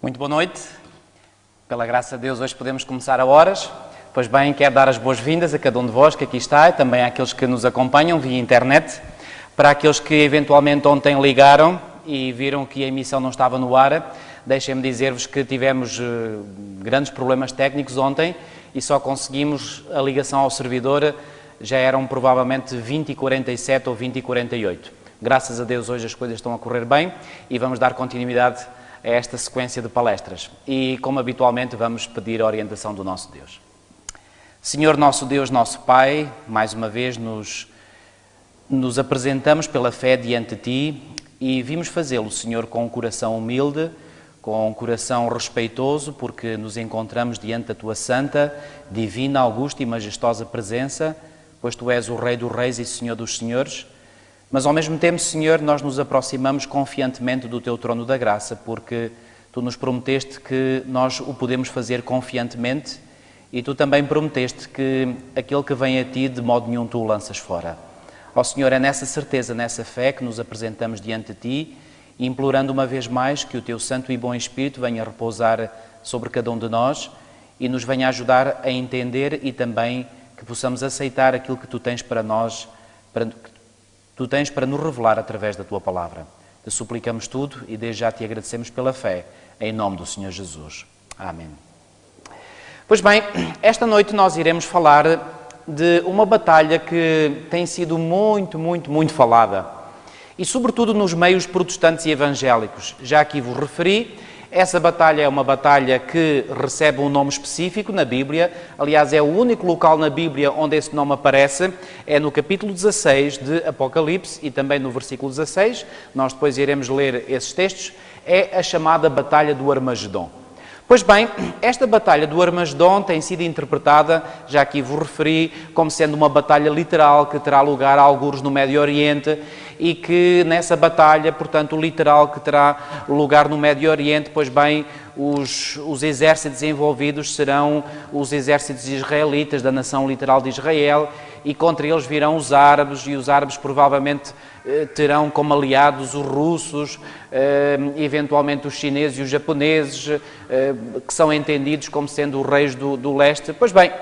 Muito boa noite. Pela graça de Deus, hoje podemos começar a horas. Pois bem, quero dar as boas-vindas a cada um de vós que aqui está e também àqueles que nos acompanham via internet. Para aqueles que eventualmente ontem ligaram e viram que a emissão não estava no ar, deixem-me dizer-vos que tivemos grandes problemas técnicos ontem e só conseguimos a ligação ao servidor, já eram provavelmente 20h47 ou 20h48. Graças a Deus hoje as coisas estão a correr bem e vamos dar continuidade a esta sequência de palestras. E, como habitualmente, vamos pedir a orientação do nosso Deus. Senhor nosso Deus, nosso Pai, mais uma vez nos apresentamos pela fé diante de Ti e vimos fazê-lo, Senhor, com um coração humilde, com um coração respeitoso, porque nos encontramos diante da Tua santa, divina, augusta e majestosa presença, pois Tu és o Rei dos Reis e Senhor dos Senhores. Mas ao mesmo tempo, Senhor, nós nos aproximamos confiantemente do Teu trono da graça, porque Tu nos prometeste que nós o podemos fazer confiantemente e Tu também prometeste que aquele que vem a Ti, de modo nenhum Tu o lanças fora. Ó Senhor, é nessa certeza, nessa fé que nos apresentamos diante de Ti, implorando uma vez mais que o Teu Santo e Bom Espírito venha repousar sobre cada um de nós e nos venha ajudar a entender e também que possamos aceitar aquilo que Tu tens para nós, Tu tens para nos revelar através da Tua Palavra. Te suplicamos tudo e desde já Te agradecemos pela fé, em nome do Senhor Jesus. Amém. Pois bem, esta noite nós iremos falar de uma batalha que tem sido muito falada. E sobretudo nos meios protestantes e evangélicos. Já aqui vos referi, essa batalha é uma batalha que recebe um nome específico na Bíblia. Aliás, é o único local na Bíblia onde esse nome aparece. É no capítulo 16 de Apocalipse e também no versículo 16. Nós depois iremos ler esses textos. É a chamada Batalha do Armagedom. Pois bem, esta Batalha do Armagedom tem sido interpretada, já aqui vos referi, como sendo uma batalha literal que terá lugar a algures no Médio Oriente e que nessa batalha, portanto, literal que terá lugar no Médio Oriente, pois bem, os exércitos envolvidos serão os exércitos israelitas da nação literal de Israel e contra eles virão os árabes e os árabes provavelmente terão como aliados os russos, eventualmente os chineses e os japoneses, que são entendidos como sendo os reis do leste. Pois bem,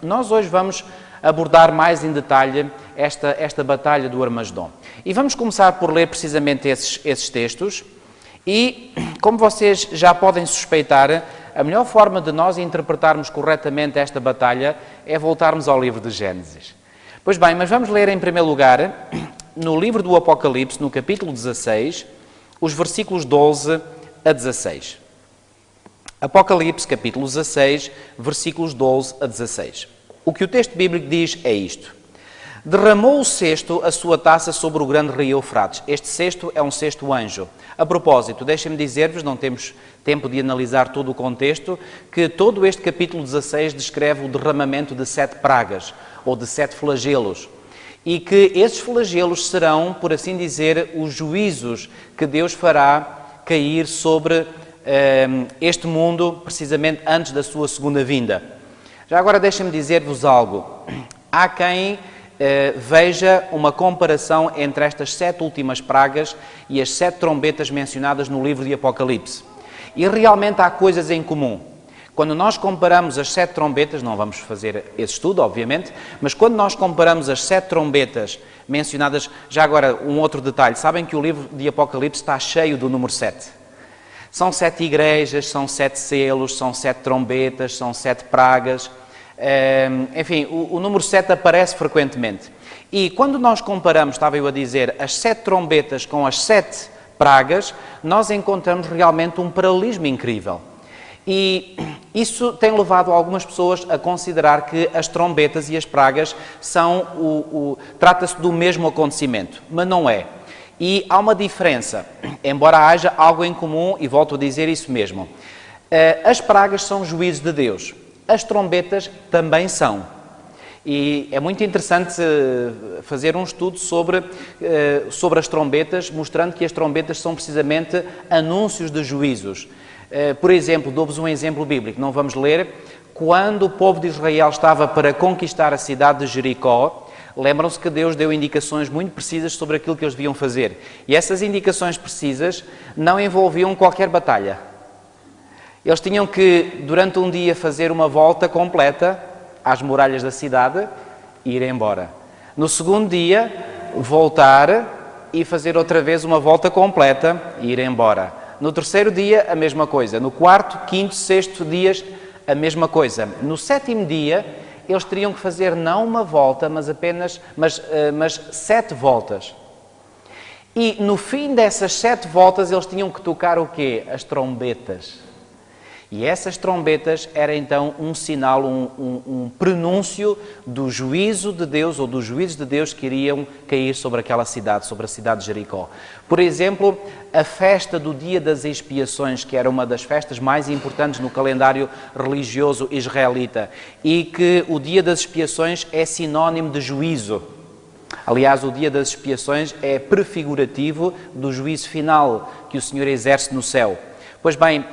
nós hoje vamos abordar mais em detalhe esta batalha do Armagedom. E vamos começar por ler precisamente esses textos e, como vocês já podem suspeitar, a melhor forma de nós interpretarmos corretamente esta batalha é voltarmos ao livro de Gênesis. Pois bem, mas vamos ler em primeiro lugar, no livro do Apocalipse, no capítulo 16, os versículos 12 a 16. Apocalipse, capítulo 16, versículos 12 a 16. O que o texto bíblico diz é isto. Derramou o cesto a sua taça sobre o grande rio Eufrates. Este cesto é um cesto anjo. A propósito, deixem-me dizer-vos, não temos tempo de analisar todo o contexto, que todo este capítulo 16 descreve o derramamento de 7 pragas, ou de 7 flagelos. E que esses flagelos serão, por assim dizer, os juízos que Deus fará cair sobre este mundo, precisamente antes da sua segunda vinda. Já agora deixem-me dizer-vos algo. Há quem veja uma comparação entre estas 7 últimas pragas e as 7 trombetas mencionadas no livro de Apocalipse. E realmente há coisas em comum. Quando nós comparamos as 7 trombetas, não vamos fazer esse estudo, obviamente, mas quando nós comparamos as 7 trombetas mencionadas, já agora um outro detalhe, sabem que o livro de Apocalipse está cheio do número 7. São 7 igrejas, são 7 selos, são 7 trombetas, são 7 pragas. Enfim, o número 7 aparece frequentemente. E quando nós comparamos, estava eu a dizer, as 7 trombetas com as 7 pragas, nós encontramos realmente um paralelismo incrível. E isso tem levado algumas pessoas a considerar que as trombetas e as pragas trata-se do mesmo acontecimento, mas não é. E há uma diferença, embora haja algo em comum, e volto a dizer isso mesmo. As pragas são juízos de Deus, as trombetas também são. E é muito interessante fazer um estudo sobre as trombetas, mostrando que as trombetas são precisamente anúncios de juízos. Por exemplo, dou-vos um exemplo bíblico, não vamos ler. Quando o povo de Israel estava para conquistar a cidade de Jericó, lembram-se que Deus deu indicações muito precisas sobre aquilo que eles deviam fazer. E essas indicações precisas não envolviam qualquer batalha. Eles tinham que, durante um dia, fazer uma volta completa às muralhas da cidade e ir embora. No segundo dia, voltar e fazer outra vez uma volta completa e ir embora. No terceiro dia, a mesma coisa. No quarto, quinto, sexto dias, a mesma coisa. No sétimo dia, eles teriam que fazer não uma volta, mas 7 voltas. E no fim dessas 7 voltas, eles tinham que tocar o quê? As trombetas. E essas trombetas era então um sinal, um prenúncio do juízo de Deus, ou dos juízos de Deus que iriam cair sobre aquela cidade, sobre a cidade de Jericó. Por exemplo, a festa do Dia das Expiações, que era uma das festas mais importantes no calendário religioso israelita, e que o Dia das Expiações é sinónimo de juízo. Aliás, o Dia das Expiações é prefigurativo do juízo final que o Senhor exerce no céu. Pois bem,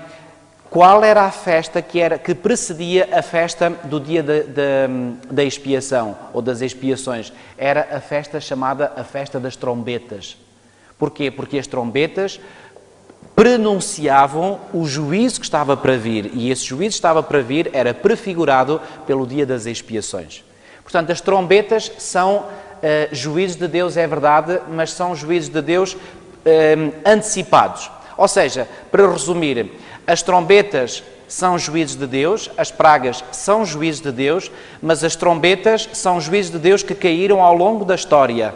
qual era a festa que precedia a festa do dia da expiação, ou das expiações? Era a festa chamada a festa das trombetas. Porquê? Porque as trombetas prenunciavam o juízo que estava para vir, e esse juízo que estava para vir era prefigurado pelo dia das expiações. Portanto, as trombetas são juízos de Deus, é verdade, mas são juízos de Deus antecipados. Ou seja, para resumir, as trombetas são juízos de Deus, as pragas são juízos de Deus, mas as trombetas são juízos de Deus que caíram ao longo da história,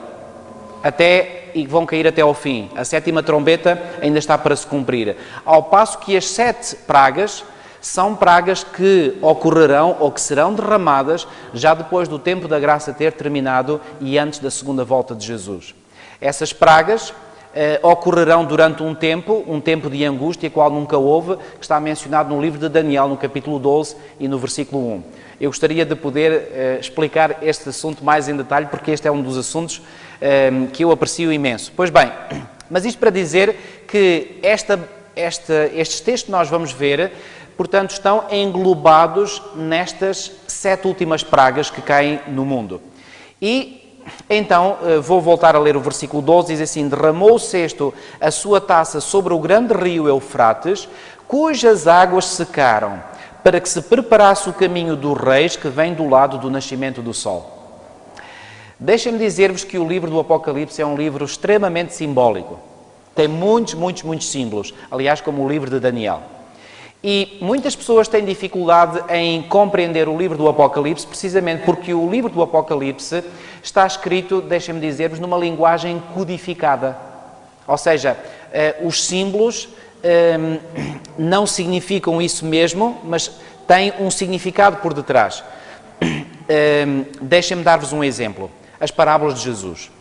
e vão cair até ao fim. A 7ª trombeta ainda está para se cumprir. Ao passo que as 7 pragas são pragas que ocorrerão ou que serão derramadas já depois do tempo da graça ter terminado e antes da segunda volta de Jesus. Essas pragas ocorrerão durante um tempo de angústia, qual nunca houve, que está mencionado no livro de Daniel, no capítulo 12 e no versículo 1. Eu gostaria de poder explicar este assunto mais em detalhe, porque este é um dos assuntos que eu aprecio imenso. Pois bem, mas isto para dizer que estes textos que nós vamos ver, portanto, estão englobados nestas 7 últimas pragas que caem no mundo. E então, vou voltar a ler o versículo 12, diz assim: derramou o cesto a sua taça sobre o grande rio Eufrates, cujas águas secaram, para que se preparasse o caminho dos reis que vem do lado do nascimento do sol. Deixem-me dizer-vos que o livro do Apocalipse é um livro extremamente simbólico. Tem muitos símbolos, aliás, como o livro de Daniel. E muitas pessoas têm dificuldade em compreender o livro do Apocalipse, precisamente porque o livro do Apocalipse está escrito, deixem-me dizer-vos, numa linguagem codificada. Ou seja, os símbolos não significam isso mesmo, mas têm um significado por detrás. Deixem-me dar-vos um exemplo. As parábolas de Jesus.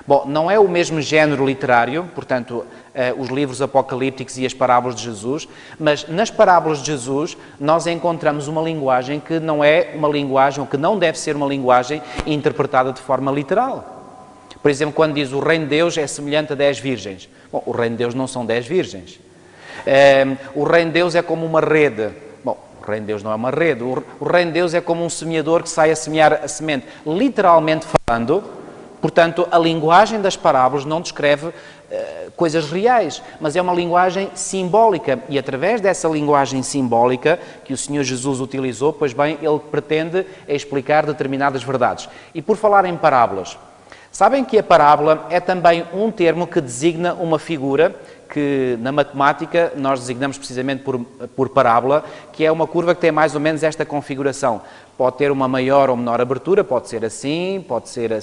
Bom, não é o mesmo género literário, portanto, os livros apocalípticos e as parábolas de Jesus, mas nas parábolas de Jesus nós encontramos uma linguagem que não é uma linguagem, ou que não deve ser uma linguagem interpretada de forma literal. Por exemplo, quando diz o reino de Deus é semelhante a 10 virgens. Bom, o reino de Deus não são 10 virgens. O reino de Deus é como uma rede. Bom, o reino de Deus não é uma rede. O reino de Deus é como um semeador que sai a semear a semente. Literalmente falando, portanto, a linguagem das parábolas não descreve coisas reais, mas é uma linguagem simbólica. E através dessa linguagem simbólica que o Senhor Jesus utilizou, pois bem, Ele pretende explicar determinadas verdades. E por falar em parábolas, sabem que a parábola é também um termo que designa uma figura que na matemática nós designamos precisamente por parábola, que é uma curva que tem mais ou menos esta configuração. Pode ter uma maior ou menor abertura, pode ser assim, pode ser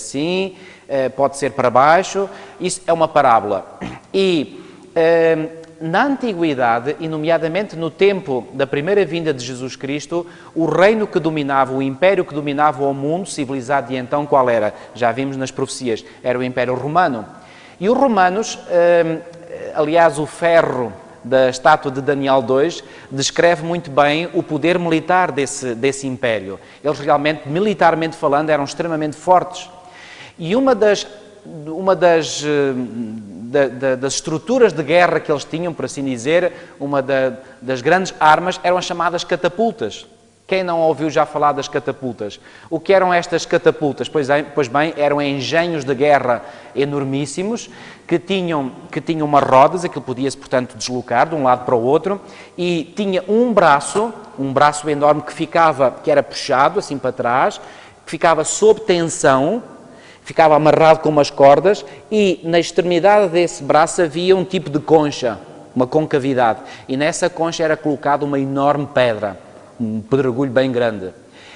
para baixo. Isso é uma parábola. E na Antiguidade, e nomeadamente no tempo da primeira vinda de Jesus Cristo, o reino que dominava, o império que dominava o mundo civilizado de então, qual era? Já vimos nas profecias, era o Império Romano. E os romanos, aliás, o ferro da estátua de Daniel 2 descreve muito bem o poder militar desse império. Eles realmente, militarmente falando, eram extremamente fortes. E uma das estruturas de guerra que eles tinham, por assim dizer, das grandes armas, eram as chamadas catapultas. Quem não ouviu já falar das catapultas? O que eram estas catapultas? Pois bem, eram engenhos de guerra enormíssimos que tinham umas rodas, aquilo podia-se, portanto, deslocar de um lado para o outro, e tinha um braço enorme que era puxado assim para trás, que ficava sob tensão, ficava amarrado com umas cordas, e na extremidade desse braço havia um tipo de concha, uma concavidade, e nessa concha era colocada uma enorme pedra, um pedregulho bem grande.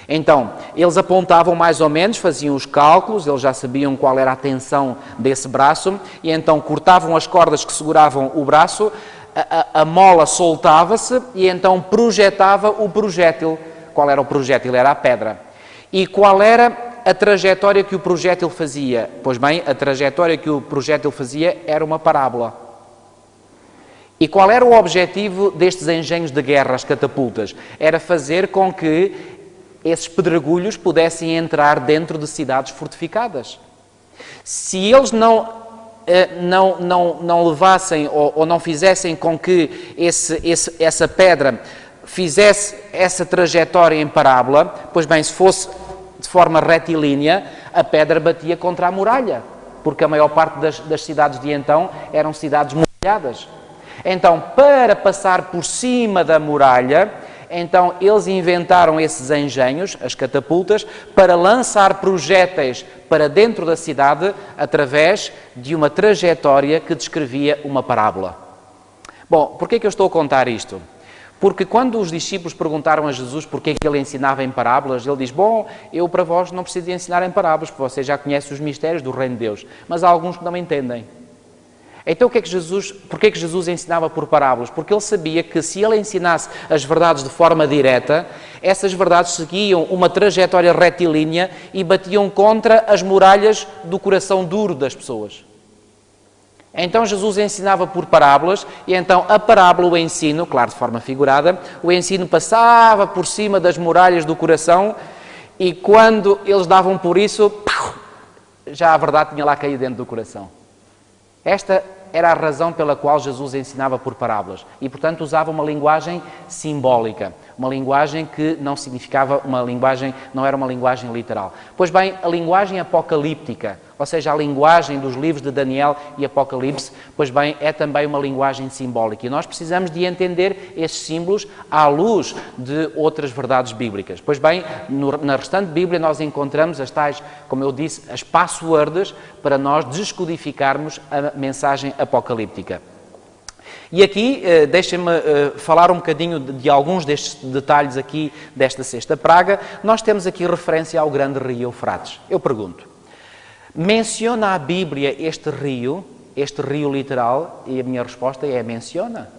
Então, eles apontavam mais ou menos, faziam os cálculos, eles já sabiam qual era a tensão desse braço, e então cortavam as cordas que seguravam o braço, a mola soltava-se e então projetava o projétil. Qual era o projétil? Era a pedra. E qual era a trajetória que o projétil fazia? Pois bem, a trajetória que o projétil fazia era uma parábola. E qual era o objetivo destes engenhos de guerra, as catapultas? Era fazer com que esses pedregulhos pudessem entrar dentro de cidades fortificadas. Se eles não levassem ou não fizessem com que essa pedra fizesse essa trajetória em parábola, pois bem, se fosse de forma retilínea, a pedra batia contra a muralha, porque a maior parte das cidades de então eram cidades muralhadas. Então, para passar por cima da muralha, então eles inventaram esses engenhos, as catapultas, para lançar projéteis para dentro da cidade através de uma trajetória que descrevia uma parábola. Bom, porquê que eu estou a contar isto? Porque quando os discípulos perguntaram a Jesus porquê que ele ensinava em parábolas, ele diz, bom, eu para vós não preciso de ensinar em parábolas, porque vocês já conhecem os mistérios do reino de Deus, mas há alguns que não entendem. Então, porquê que Jesus ensinava por parábolas? Porque ele sabia que se ele ensinasse as verdades de forma direta, essas verdades seguiam uma trajetória retilínea e batiam contra as muralhas do coração duro das pessoas. Então, Jesus ensinava por parábolas e então a parábola, o ensino, claro, de forma figurada, o ensino passava por cima das muralhas do coração e quando eles davam por isso, já a verdade tinha lá caído dentro do coração. Esta era a razão pela qual Jesus ensinava por parábolas e, portanto, usava uma linguagem simbólica, uma linguagem que não significava não era uma linguagem literal. Pois bem, a linguagem apocalíptica, ou seja, a linguagem dos livros de Daniel e Apocalipse, pois bem, é também uma linguagem simbólica e nós precisamos de entender esses símbolos à luz de outras verdades bíblicas. Pois bem, na restante Bíblia nós encontramos as tais, como eu disse, as passwords para nós descodificarmos a mensagem apocalíptica. E aqui, deixem-me falar um bocadinho de alguns destes detalhes aqui desta sexta praga. Nós temos aqui referência ao grande rio Eufrates. Eu pergunto, menciona a Bíblia este rio literal? E a minha resposta é menciona.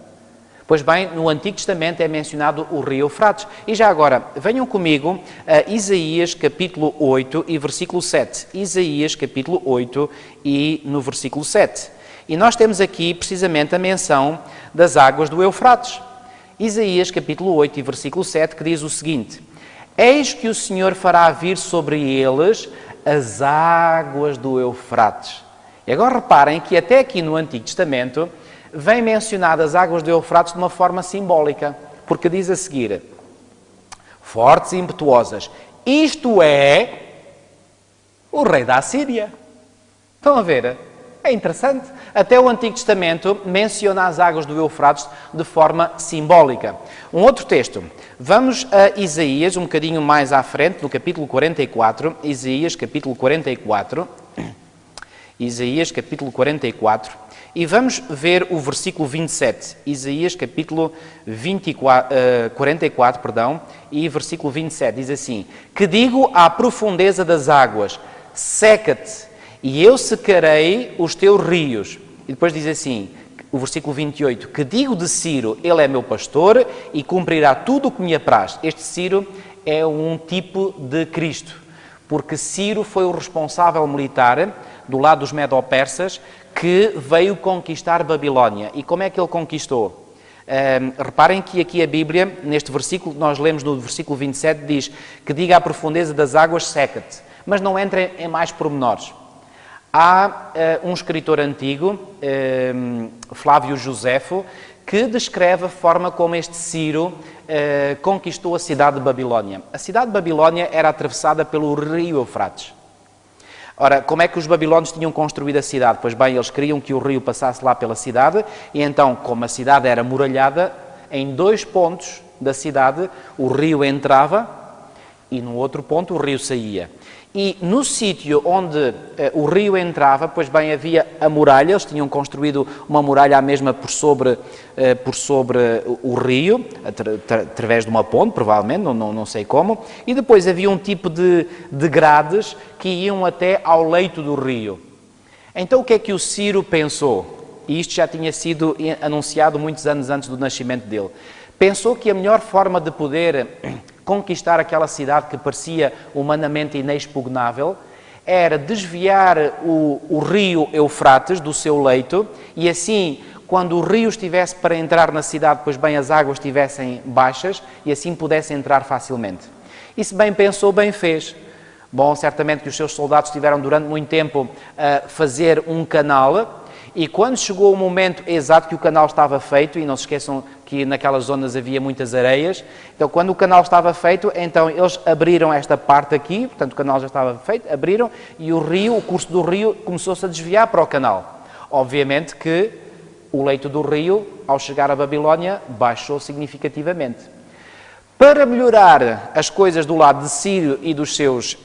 Pois bem, no Antigo Testamento é mencionado o rio Eufrates. E já agora, venham comigo a Isaías capítulo 8 e versículo 7. Isaías capítulo 8 e no versículo 7. E nós temos aqui precisamente a menção das águas do Eufrates. Isaías capítulo 8 e versículo 7 que diz o seguinte: Eis que o Senhor fará vir sobre eles as águas do Eufrates. E agora reparem que até aqui no Antigo Testamento vem mencionadas as águas do Eufrates de uma forma simbólica, porque diz a seguir, fortes e impetuosas, isto é o rei da Assíria. Estão a ver? É interessante. Até o Antigo Testamento menciona as águas do Eufrates de forma simbólica. Um outro texto. Vamos a Isaías, um bocadinho mais à frente, no capítulo 44. Isaías, capítulo 44. Isaías, capítulo 44. E vamos ver o versículo 27. Isaías, capítulo 44, e versículo 27. Diz assim, que digo à profundeza das águas, seca-te, e eu secarei os teus rios. E depois diz assim, o versículo 28, que digo de Ciro, ele é meu pastor e cumprirá tudo o que me apraz. Este Ciro é um tipo de Cristo, porque Ciro foi o responsável militar do lado dos Medo-Persas que veio conquistar Babilónia. E como é que ele conquistou? Reparem que aqui a Bíblia, neste versículo, nós lemos no versículo 27, diz que diga à profundeza das águas, seca-te. Mas não entra em mais pormenores. Há um escritor antigo, Flávio Josefo, que descreve a forma como este Ciro conquistou a cidade de Babilónia. A cidade de Babilónia era atravessada pelo rio Eufrates. Ora, como é que os babilónios tinham construído a cidade? Pois bem, eles queriam que o rio passasse lá pela cidade e então, como a cidade era muralhada, em 2 pontos da cidade o rio entrava e no outro ponto o rio saía. E no sítio onde o rio entrava, pois bem, havia a muralha, eles tinham construído uma muralha à mesma por sobre o rio, através de uma ponte, provavelmente, não sei como, e depois havia um tipo de grades que iam até ao leito do rio. Então o que é que o Ciro pensou? E isto já tinha sido anunciado muitos anos antes do nascimento dele. Pensou que a melhor forma de poder conquistar aquela cidade que parecia humanamente inexpugnável era desviar o rio Eufrates do seu leito e assim, quando o rio estivesse para entrar na cidade, pois bem, as águas estivessem baixas e assim pudesse entrar facilmente. E se bem pensou, bem fez. Bom, certamente que os seus soldados tiveram durante muito tempo a fazer um canal e quando chegou o momento exato que o canal estava feito, e não se esqueçam que naquelas zonas havia muitas areias, então quando o canal estava feito, então eles abriram esta parte aqui, portanto o canal já estava feito, abriram e o curso do rio começou-se a desviar para o canal. Obviamente que o leito do rio, ao chegar a Babilónia, baixou significativamente. Para melhorar as coisas do lado de Ciro e dos seus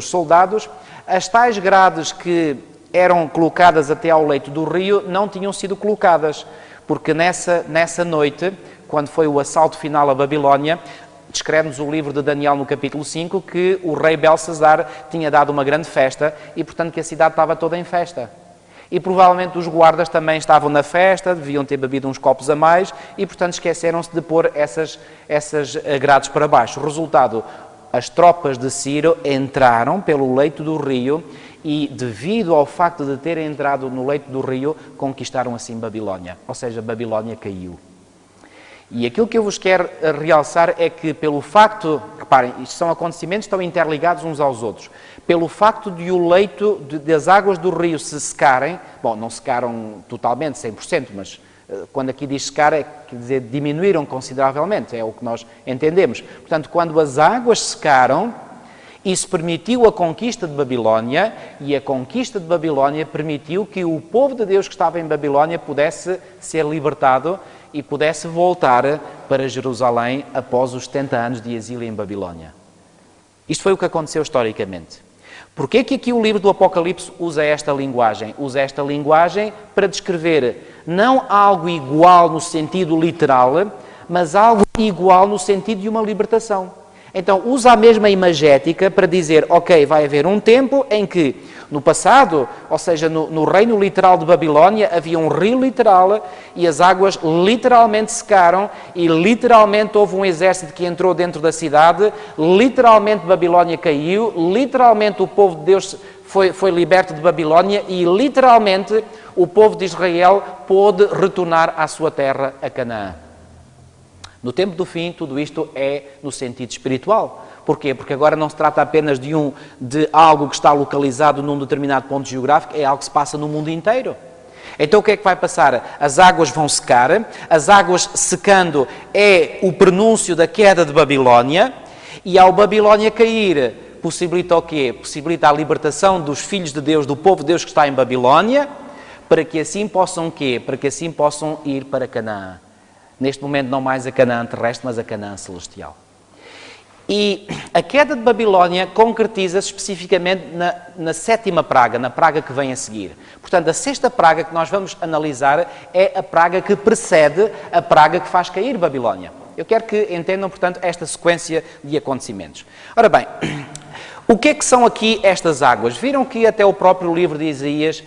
soldados, as tais grades que eram colocadas até ao leito do rio não tinham sido colocadas, porque nessa noite, quando foi o assalto final a Babilónia, descreve-nos o livro de Daniel no capítulo 5 que o rei Belsazar tinha dado uma grande festa e, portanto, que a cidade estava toda em festa. E provavelmente os guardas também estavam na festa, deviam ter bebido uns copos a mais e, portanto, esqueceram-se de pôr essas grades para baixo. Resultado, as tropas de Ciro entraram pelo leito do rio e, devido ao facto de terem entrado no leito do rio, conquistaram assim Babilónia. Ou seja, Babilónia caiu. E aquilo que eu vos quero realçar é que pelo facto, reparem, isto são acontecimentos que estão interligados uns aos outros, pelo facto de o leito das águas do rio se secarem, bom, não secaram totalmente, 100%, mas quando aqui diz secar, quer dizer, diminuíram consideravelmente, é o que nós entendemos. Portanto, quando as águas secaram, isso permitiu a conquista de Babilónia, e a conquista de Babilónia permitiu que o povo de Deus que estava em Babilónia pudesse ser libertado e pudesse voltar para Jerusalém após os 70 anos de exílio em Babilónia. Isto foi o que aconteceu historicamente. Porquê é que aqui o livro do Apocalipse usa esta linguagem? Usa esta linguagem para descrever não algo igual no sentido literal, mas algo igual no sentido de uma libertação. Então, usa a mesma imagética para dizer, ok, vai haver um tempo em que, no passado, ou seja, no reino literal de Babilónia, havia um rio literal e as águas literalmente secaram e literalmente houve um exército que entrou dentro da cidade, literalmente Babilónia caiu, literalmente o povo de Deus foi liberto de Babilónia e literalmente o povo de Israel pôde retornar à sua terra, a Canaã. No tempo do fim, tudo isto é no sentido espiritual. Porquê? Porque agora não se trata apenas de algo que está localizado num determinado ponto geográfico, é algo que se passa no mundo inteiro. Então o que é que vai passar? As águas vão secar, as águas secando é o prenúncio da queda de Babilónia, e ao Babilónia cair, possibilita o quê? Possibilita a libertação dos filhos de Deus, do povo de Deus que está em Babilónia, para que assim possam o quê? Para que assim possam ir para Canaã. Neste momento não mais a Canaã terrestre, mas a Canaã celestial. E a queda de Babilónia concretiza-se especificamente na 7ª praga, na praga que vem a seguir. Portanto, a 6ª praga que nós vamos analisar é a praga que precede a praga que faz cair Babilónia. Eu quero que entendam, portanto, esta sequência de acontecimentos. Ora bem, o que é que são aqui estas águas? Viram que até o próprio livro de Isaías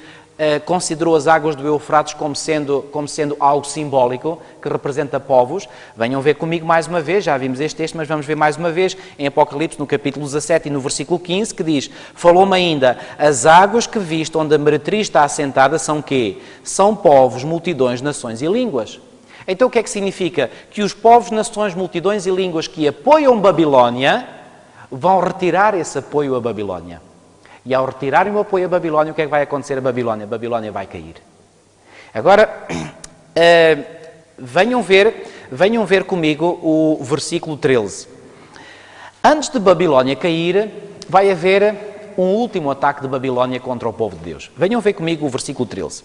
considerou as águas do Eufrates como sendo algo simbólico, que representa povos. Venham ver comigo mais uma vez, já vimos este texto, mas vamos ver mais uma vez, em Apocalipse, no capítulo 17 e no versículo 15, que diz, falou-me ainda, as águas que viste onde a meretriz está assentada são quê? São povos, multidões, nações e línguas. Então o que é que significa? Que os povos, nações, multidões e línguas que apoiam Babilónia vão retirar esse apoio a Babilónia. E ao retirarem o apoio a Babilónia, o que é que vai acontecer a Babilónia? A Babilónia vai cair. Agora, venham ver comigo o versículo 13. Antes de Babilónia cair, vai haver um último ataque de Babilónia contra o povo de Deus. Venham ver comigo o versículo 13.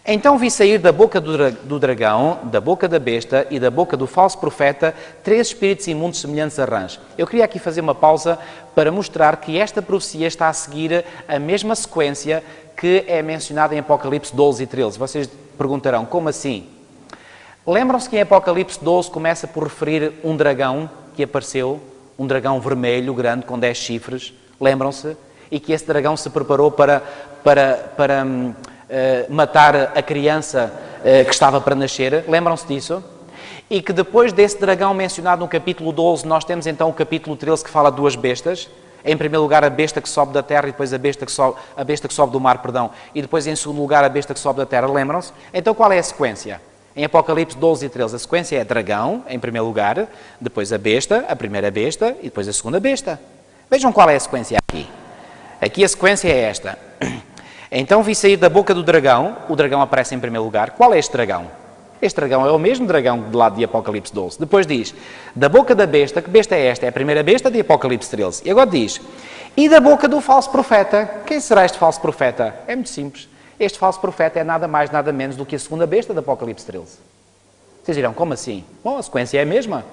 Então vi sair da boca do dragão, da boca da besta e da boca do falso profeta 3 espíritos imundos semelhantes a rãs. Eu queria aqui fazer uma pausa para mostrar que esta profecia está a seguir a mesma sequência que é mencionada em Apocalipse 12 e 13. Vocês perguntarão, como assim? Lembram-se que em Apocalipse 12 começa por referir um dragão que apareceu, um dragão vermelho, grande, com 10 chifres. Lembram-se? E que esse dragão se preparou para matar a criança que estava para nascer. Lembram-se disso? E que depois desse dragão mencionado no capítulo 12, nós temos então o capítulo 13 que fala de 2 bestas. Em primeiro lugar, a besta que sobe da terra e depois a besta que sobe do mar, perdão. E depois, em segundo lugar, a besta que sobe da terra. Lembram-se? Então, qual é a sequência? Em Apocalipse 12 e 13, a sequência é dragão, em primeiro lugar, depois a besta, a primeira besta e depois a segunda besta. Vejam qual é a sequência aqui. Aqui a sequência é esta. Então vi sair da boca do dragão, o dragão aparece em primeiro lugar. Qual é este dragão? Este dragão é o mesmo dragão do lado de Apocalipse 12. Depois diz, da boca da besta, que besta é esta? É a primeira besta de Apocalipse 13. E agora diz, e da boca do falso profeta. Quem será este falso profeta? É muito simples. Este falso profeta é nada mais, nada menos do que a segunda besta de Apocalipse 13. Vocês dirão, como assim? Bom, a sequência é a mesma.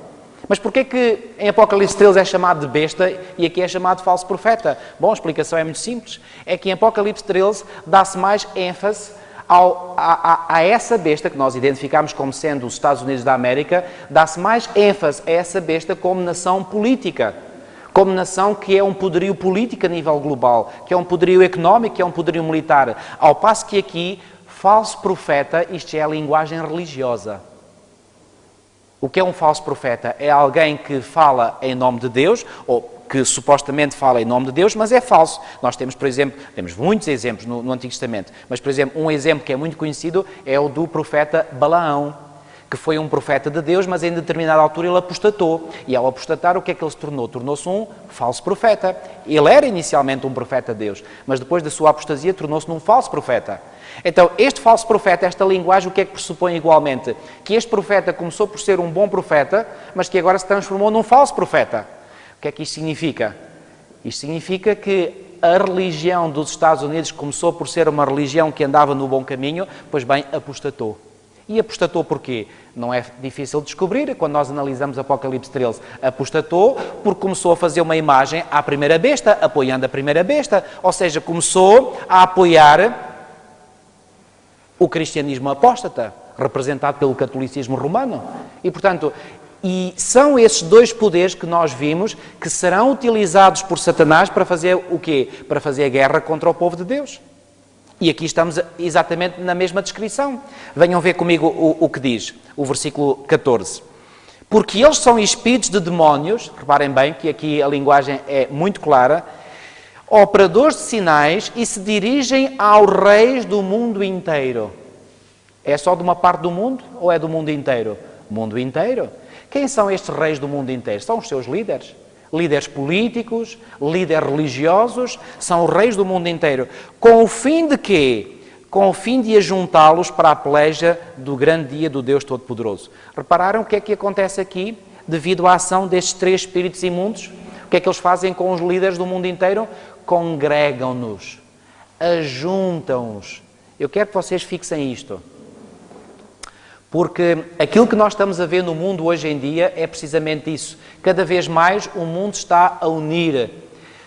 Mas porquê que em Apocalipse 13 é chamado de besta e aqui é chamado de falso profeta? Bom, a explicação é muito simples. É que em Apocalipse 13 dá-se mais ênfase a essa besta que nós identificamos como sendo os Estados Unidos da América, dá-se mais ênfase a essa besta como nação política, como nação que é um poderio político a nível global, que é um poderio económico, que é um poderio militar. Ao passo que aqui, falso profeta, isto é a linguagem religiosa. O que é um falso profeta? É alguém que fala em nome de Deus, ou que supostamente fala em nome de Deus, mas é falso. Nós temos, por exemplo, temos muitos exemplos no Antigo Testamento, mas, por exemplo, um exemplo que é muito conhecido é o do profeta Balaão, que foi um profeta de Deus, mas em determinada altura ele apostatou. E ao apostatar, o que é que ele se tornou? Tornou-se um falso profeta. Ele era inicialmente um profeta de Deus, mas depois da sua apostasia tornou-se num falso profeta. Então, este falso profeta, esta linguagem, o que é que pressupõe igualmente? Que este profeta começou por ser um bom profeta, mas que agora se transformou num falso profeta. O que é que isto significa? Isto significa que a religião dos Estados Unidos começou por ser uma religião que andava no bom caminho, pois bem, apostatou. E apostatou porquê? Não é difícil de descobrir, quando nós analisamos Apocalipse 13. Apostatou porque começou a fazer uma imagem à primeira besta, apoiando a primeira besta, ou seja, começou a apoiar o cristianismo apóstata, representado pelo catolicismo romano. E, portanto, são esses 2 poderes que nós vimos que serão utilizados por Satanás para fazer o quê? Para fazer a guerra contra o povo de Deus. E aqui estamos exatamente na mesma descrição. Venham ver comigo o que diz, o versículo 14. Porque eles são espíritos de demónios, reparem bem que aqui a linguagem é muito clara, operadores de sinais e se dirigem aos reis do mundo inteiro. É só de uma parte do mundo ou é do mundo inteiro? Mundo inteiro. Quem são estes reis do mundo inteiro? São os seus líderes. Líderes políticos, líderes religiosos, são os reis do mundo inteiro. Com o fim de quê? Com o fim de ajuntá-los para a peleja do grande dia do Deus Todo-Poderoso. Repararam o que é que acontece aqui devido à ação destes 3 espíritos imundos? O que é que eles fazem com os líderes do mundo inteiro? Congregam-nos, ajuntam-os. Eu quero que vocês fixem isto. Porque aquilo que nós estamos a ver no mundo hoje em dia é precisamente isso. Cada vez mais o mundo está a unir.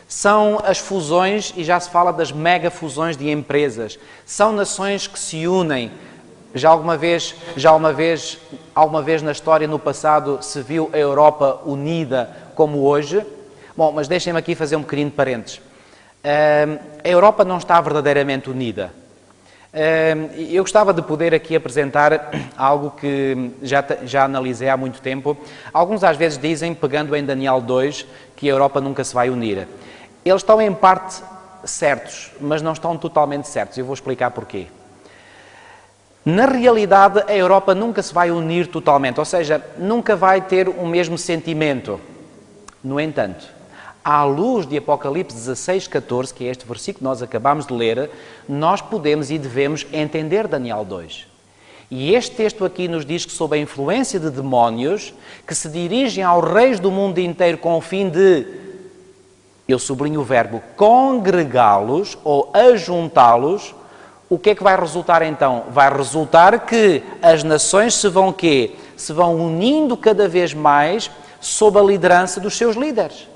São as fusões, e já se fala das mega-fusões de empresas. São nações que se unem. Alguma vez na história, no passado, se viu a Europa unida como hoje? Bom, mas deixem-me aqui fazer um pequenino parênteses. A Europa não está verdadeiramente unida. Eu gostava de poder aqui apresentar algo que já analisei há muito tempo. Alguns às vezes dizem, pegando em Daniel 2, que a Europa nunca se vai unir. Eles estão em parte certos, mas não estão totalmente certos. Eu vou explicar porquê. Na realidade, a Europa nunca se vai unir totalmente, ou seja, nunca vai ter o mesmo sentimento. No entanto, à luz de Apocalipse 16, 14, que é este versículo que nós acabamos de ler, nós podemos e devemos entender Daniel 2. E este texto aqui nos diz que, sob a influência de demónios, que se dirigem aos reis do mundo inteiro com o fim de, eu sublinho o verbo, congregá-los ou ajuntá-los, o que é que vai resultar então? Vai resultar que as nações se vão quê? Se vão unindo cada vez mais sob a liderança dos seus líderes.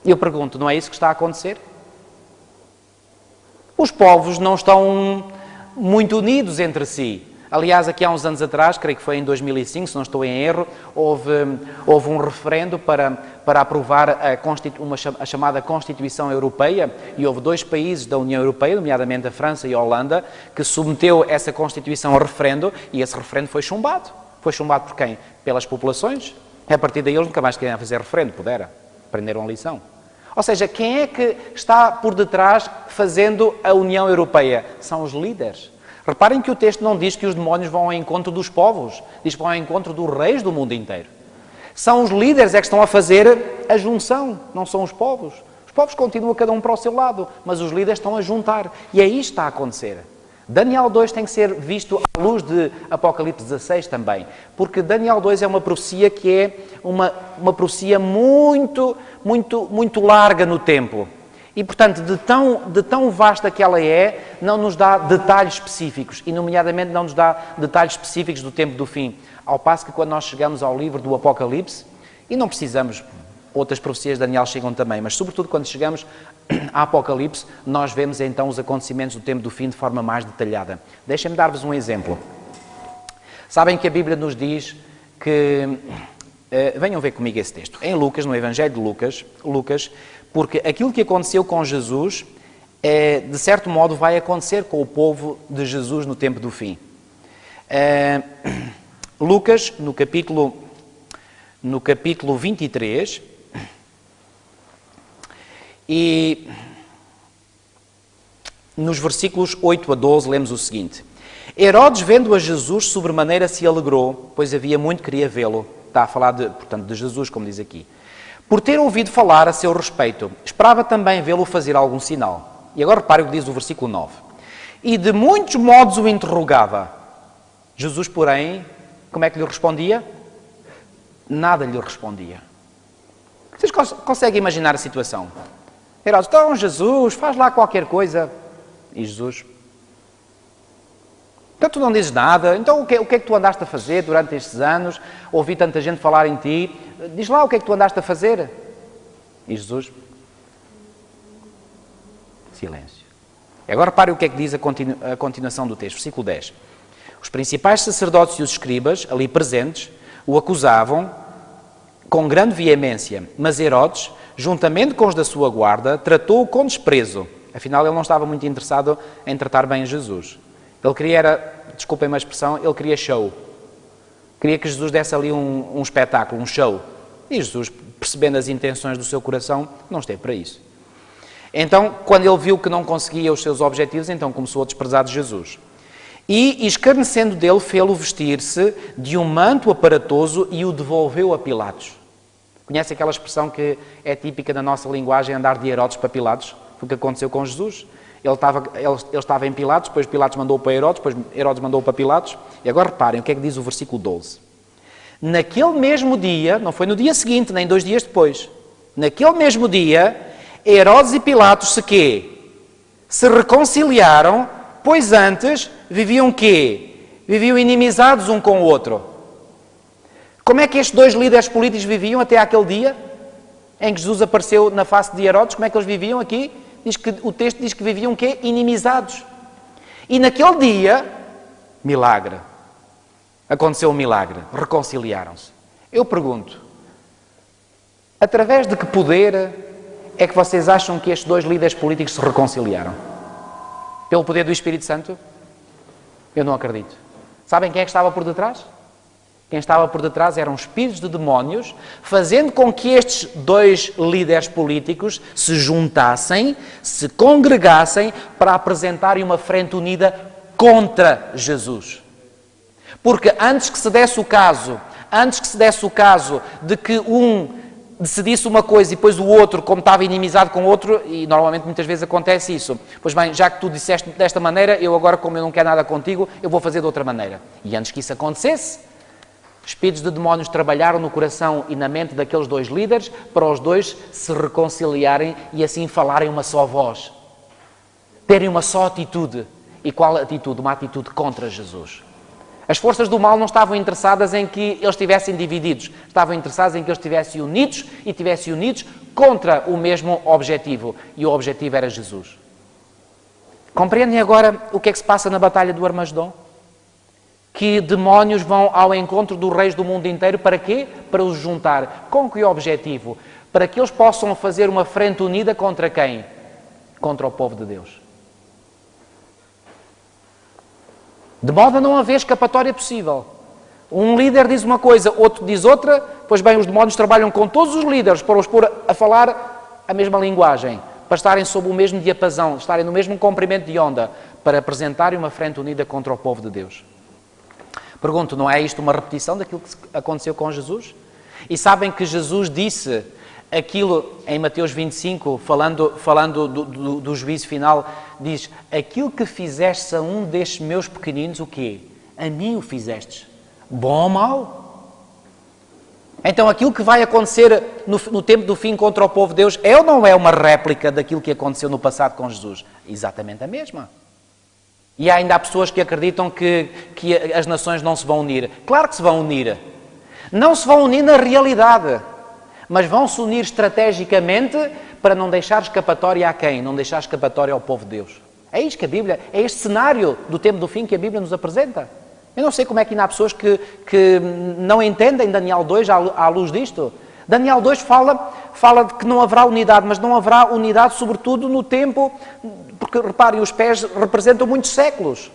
E eu pergunto, não é isso que está a acontecer? Os povos não estão muito unidos entre si. Aliás, aqui há uns anos atrás, creio que foi em 2005, se não estou em erro, houve um referendo para aprovar a chamada Constituição Europeia, e houve 2 países da União Europeia, nomeadamente a França e a Holanda, que submeteu essa Constituição a referendo, e esse referendo foi chumbado. Foi chumbado por quem? Pelas populações. A partir daí eles nunca mais queriam fazer referendo, aprenderam a lição. Ou seja, quem é que está por detrás fazendo a União Europeia? São os líderes. Reparem que o texto não diz que os demónios vão ao encontro dos povos, diz que vão ao encontro dos reis do mundo inteiro. São os líderes é que estão a fazer a junção, não são os povos. Os povos continuam cada um para o seu lado, mas os líderes estão a juntar. E é isto que está a acontecer. Daniel 2 tem que ser visto à luz de Apocalipse 16 também, porque Daniel 2 é uma profecia que é uma profecia muito larga no tempo. E, portanto, de tão vasta que ela é, não nos dá detalhes específicos, e, nomeadamente, não nos dá detalhes específicos do tempo do fim. Ao passo que, quando nós chegamos ao livro do Apocalipse, e não precisamos, outras profecias de Daniel chegam também, mas, sobretudo, quando chegamos a Apocalipse, nós vemos, então, os acontecimentos do tempo do fim de forma mais detalhada. Deixem-me dar-vos um exemplo. Sabem que a Bíblia nos diz que... venham ver comigo esse texto. Em Lucas, no Evangelho de Lucas, porque aquilo que aconteceu com Jesus, de certo modo, vai acontecer com o povo de Jesus no tempo do fim. Lucas, no capítulo 23, e nos versículos 8 a 12, lemos o seguinte. Herodes, vendo a Jesus, sobremaneira se alegrou, pois havia muito que queria vê-lo. Está a falar, portanto, de Jesus, como diz aqui. Por ter ouvido falar a seu respeito, esperava também vê-lo fazer algum sinal. E agora repare o que diz o versículo 9. E de muitos modos o interrogava. Jesus, porém, como é que lhe respondia? Nada lhe respondia. Vocês conseguem imaginar a situação? Herodes, então Jesus, faz lá qualquer coisa. E Jesus... Então tu não dizes nada, então o que é que tu andaste a fazer durante estes anos? Ouvi tanta gente falar em ti, diz lá o que é que tu andaste a fazer. E Jesus, silêncio. E agora repare o que é que diz a continuação do texto, versículo 10. Os principais sacerdotes e os escribas, ali presentes, o acusavam com grande veemência, mas Herodes, juntamente com os da sua guarda, tratou-o com desprezo. Afinal, ele não estava muito interessado em tratar bem Jesus. Ele queria, desculpem-me a expressão, ele queria show. Queria que Jesus desse ali um espetáculo, um show. E Jesus, percebendo as intenções do seu coração, não esteve para isso. Então, quando ele viu que não conseguia os seus objetivos, então começou a desprezar de Jesus. E, escarnecendo dele, fê-lo vestir-se de um manto aparatoso e o devolveu a Pilatos. Conhece aquela expressão que é típica da nossa linguagem, andar de Herodes para Pilatos? Foi o que aconteceu com Jesus. Ele estava em Pilatos, depois Pilatos mandou para Herodes, depois Herodes mandou para Pilatos. E agora reparem o que é que diz o versículo 12. Naquele mesmo dia, não foi no dia seguinte, nem 2 dias depois, naquele mesmo dia, Herodes e Pilatos se quê? Se reconciliaram, pois antes viviam quê? Viviam inimizados um com o outro. Como é que estes 2 líderes políticos viviam até aquele dia em que Jesus apareceu na face de Herodes? Como é que eles viviam aqui? O texto diz que viviam o quê? Inimizados. E naquele dia, milagre. Aconteceu um milagre. Reconciliaram-se. Eu pergunto, através de que poder é que vocês acham que estes 2 líderes políticos se reconciliaram? Pelo poder do Espírito Santo? Eu não acredito. Sabem quem é que estava por detrás? Quem estava por detrás eram espíritos de demónios, fazendo com que estes 2 líderes políticos se juntassem, se congregassem para apresentarem uma frente unida contra Jesus. Porque antes que se desse o caso de que um decidisse uma coisa e depois o outro, como estava inimizado com o outro, e normalmente muitas vezes acontece isso, pois bem, já que tu disseste desta maneira, eu agora, como eu não quero nada contigo, eu vou fazer de outra maneira. E antes que isso acontecesse, espíritos de demónios trabalharam no coração e na mente daqueles dois líderes para os dois se reconciliarem e assim falarem uma só voz, terem uma só atitude. E qual atitude? Uma atitude contra Jesus. As forças do mal não estavam interessadas em que eles estivessem divididos, estavam interessadas em que eles estivessem unidos e estivessem unidos contra o mesmo objetivo. E o objetivo era Jesus. Compreendem agora o que é que se passa na Batalha do Armagedom? Que demónios vão ao encontro dos reis do mundo inteiro para quê? Para os juntar. Com que objetivo? Para que eles possam fazer uma frente unida contra quem? Contra o povo de Deus. De modo a não haver escapatória possível. Um líder diz uma coisa, outro diz outra, pois bem, os demónios trabalham com todos os líderes para os pôr a falar a mesma linguagem, para estarem sob o mesmo diapasão, estarem no mesmo comprimento de onda, para apresentarem uma frente unida contra o povo de Deus. Pergunto, não é isto uma repetição daquilo que aconteceu com Jesus? E sabem que Jesus disse aquilo em Mateus 25, falando do juízo final, diz: aquilo que fizeste a um destes meus pequeninos, o quê? A mim o fizestes. Bom ou mau? Então aquilo que vai acontecer no tempo do fim contra o povo de Deus é ou não é uma réplica daquilo que aconteceu no passado com Jesus? Exatamente a mesma. E ainda há pessoas que acreditam que as nações não se vão unir. Claro que se vão unir. Não se vão unir na realidade, mas vão se unir estrategicamente para não deixar escapatória a quem? Não deixar escapatória ao povo de Deus. É isto que a Bíblia, é este cenário do tempo do fim que a Bíblia nos apresenta. Eu não sei como é que ainda há pessoas que não entendem Daniel 2 à luz disto. Daniel 2 fala de que não haverá unidade, mas não haverá unidade sobretudo no tempo, porque reparem, os pés representam muitos séculos.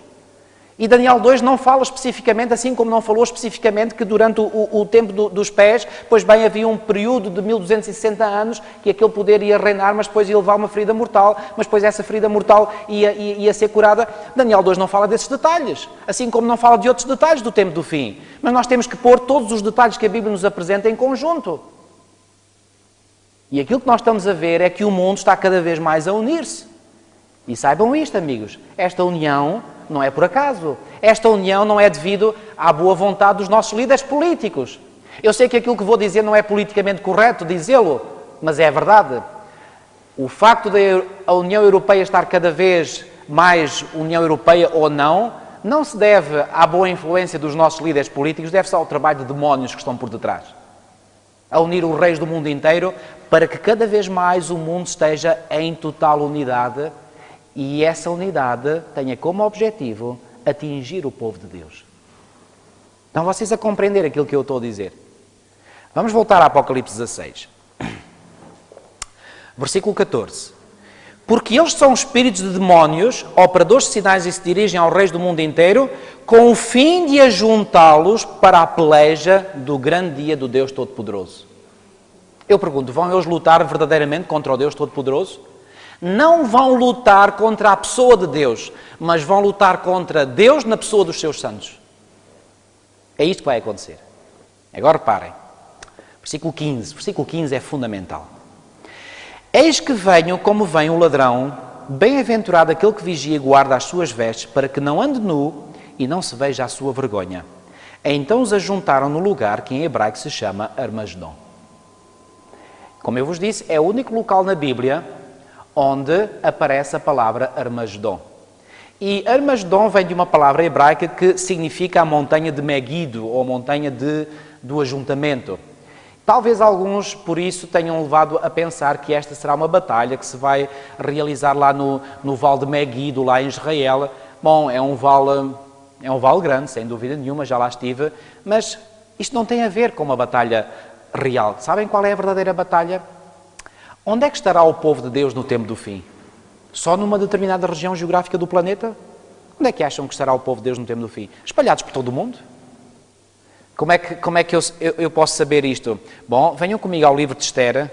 E Daniel 2 não fala especificamente, assim como não falou especificamente que durante o tempo dos pés, pois bem, havia um período de 1260 anos que aquele poder ia reinar, mas depois ia levar uma ferida mortal, mas depois essa ferida mortal ia ser curada. Daniel 2 não fala desses detalhes, assim como não fala de outros detalhes do tempo do fim. Mas nós temos que pôr todos os detalhes que a Bíblia nos apresenta em conjunto. E aquilo que nós estamos a ver é que o mundo está cada vez mais a unir-se. E saibam isto, amigos, esta união não é por acaso. Esta união não é devido à boa vontade dos nossos líderes políticos. Eu sei que aquilo que vou dizer não é politicamente correto dizê-lo, mas é a verdade. O facto de a União Europeia estar cada vez mais União Europeia ou não se deve à boa influência dos nossos líderes políticos, deve-se ao trabalho de demónios que estão por detrás. A unir os reis do mundo inteiro para que cada vez mais o mundo esteja em total unidade. E essa unidade tenha como objetivo atingir o povo de Deus. Então vocês a compreender aquilo que eu estou a dizer. Vamos voltar a Apocalipse 16. Versículo 14. Porque eles são espíritos de demónios, operadores de sinais e se dirigem aos reis do mundo inteiro, com o fim de ajuntá-los para a peleja do grande dia do Deus Todo-Poderoso. Eu pergunto, vão eles lutar verdadeiramente contra o Deus Todo-Poderoso? Não vão lutar contra a pessoa de Deus, mas vão lutar contra Deus na pessoa dos seus santos. É isto que vai acontecer. Agora reparem. Versículo 15. Versículo 15 é fundamental. Eis que venho como vem o ladrão, bem-aventurado aquele que vigia e guarda as suas vestes, para que não ande nu e não se veja a sua vergonha. Então os ajuntaram no lugar que em hebraico se chama Armagedom. Como eu vos disse, é o único local na Bíblia onde aparece a palavra Armagedom. E Armagedom vem de uma palavra hebraica que significa a montanha de Megido, ou a montanha do ajuntamento. Talvez alguns, por isso, tenham levado a pensar que esta será uma batalha que se vai realizar lá no Vale de Megido, lá em Israel. Bom, é um vale grande, sem dúvida nenhuma, já lá estive, mas isto não tem a ver com uma batalha real. Sabem qual é a verdadeira batalha? Onde é que estará o povo de Deus no tempo do fim? Só numa determinada região geográfica do planeta? Onde é que acham que estará o povo de Deus no tempo do fim? Espalhados por todo o mundo? Como é que eu posso saber isto? Bom, venham comigo ao livro de Esther.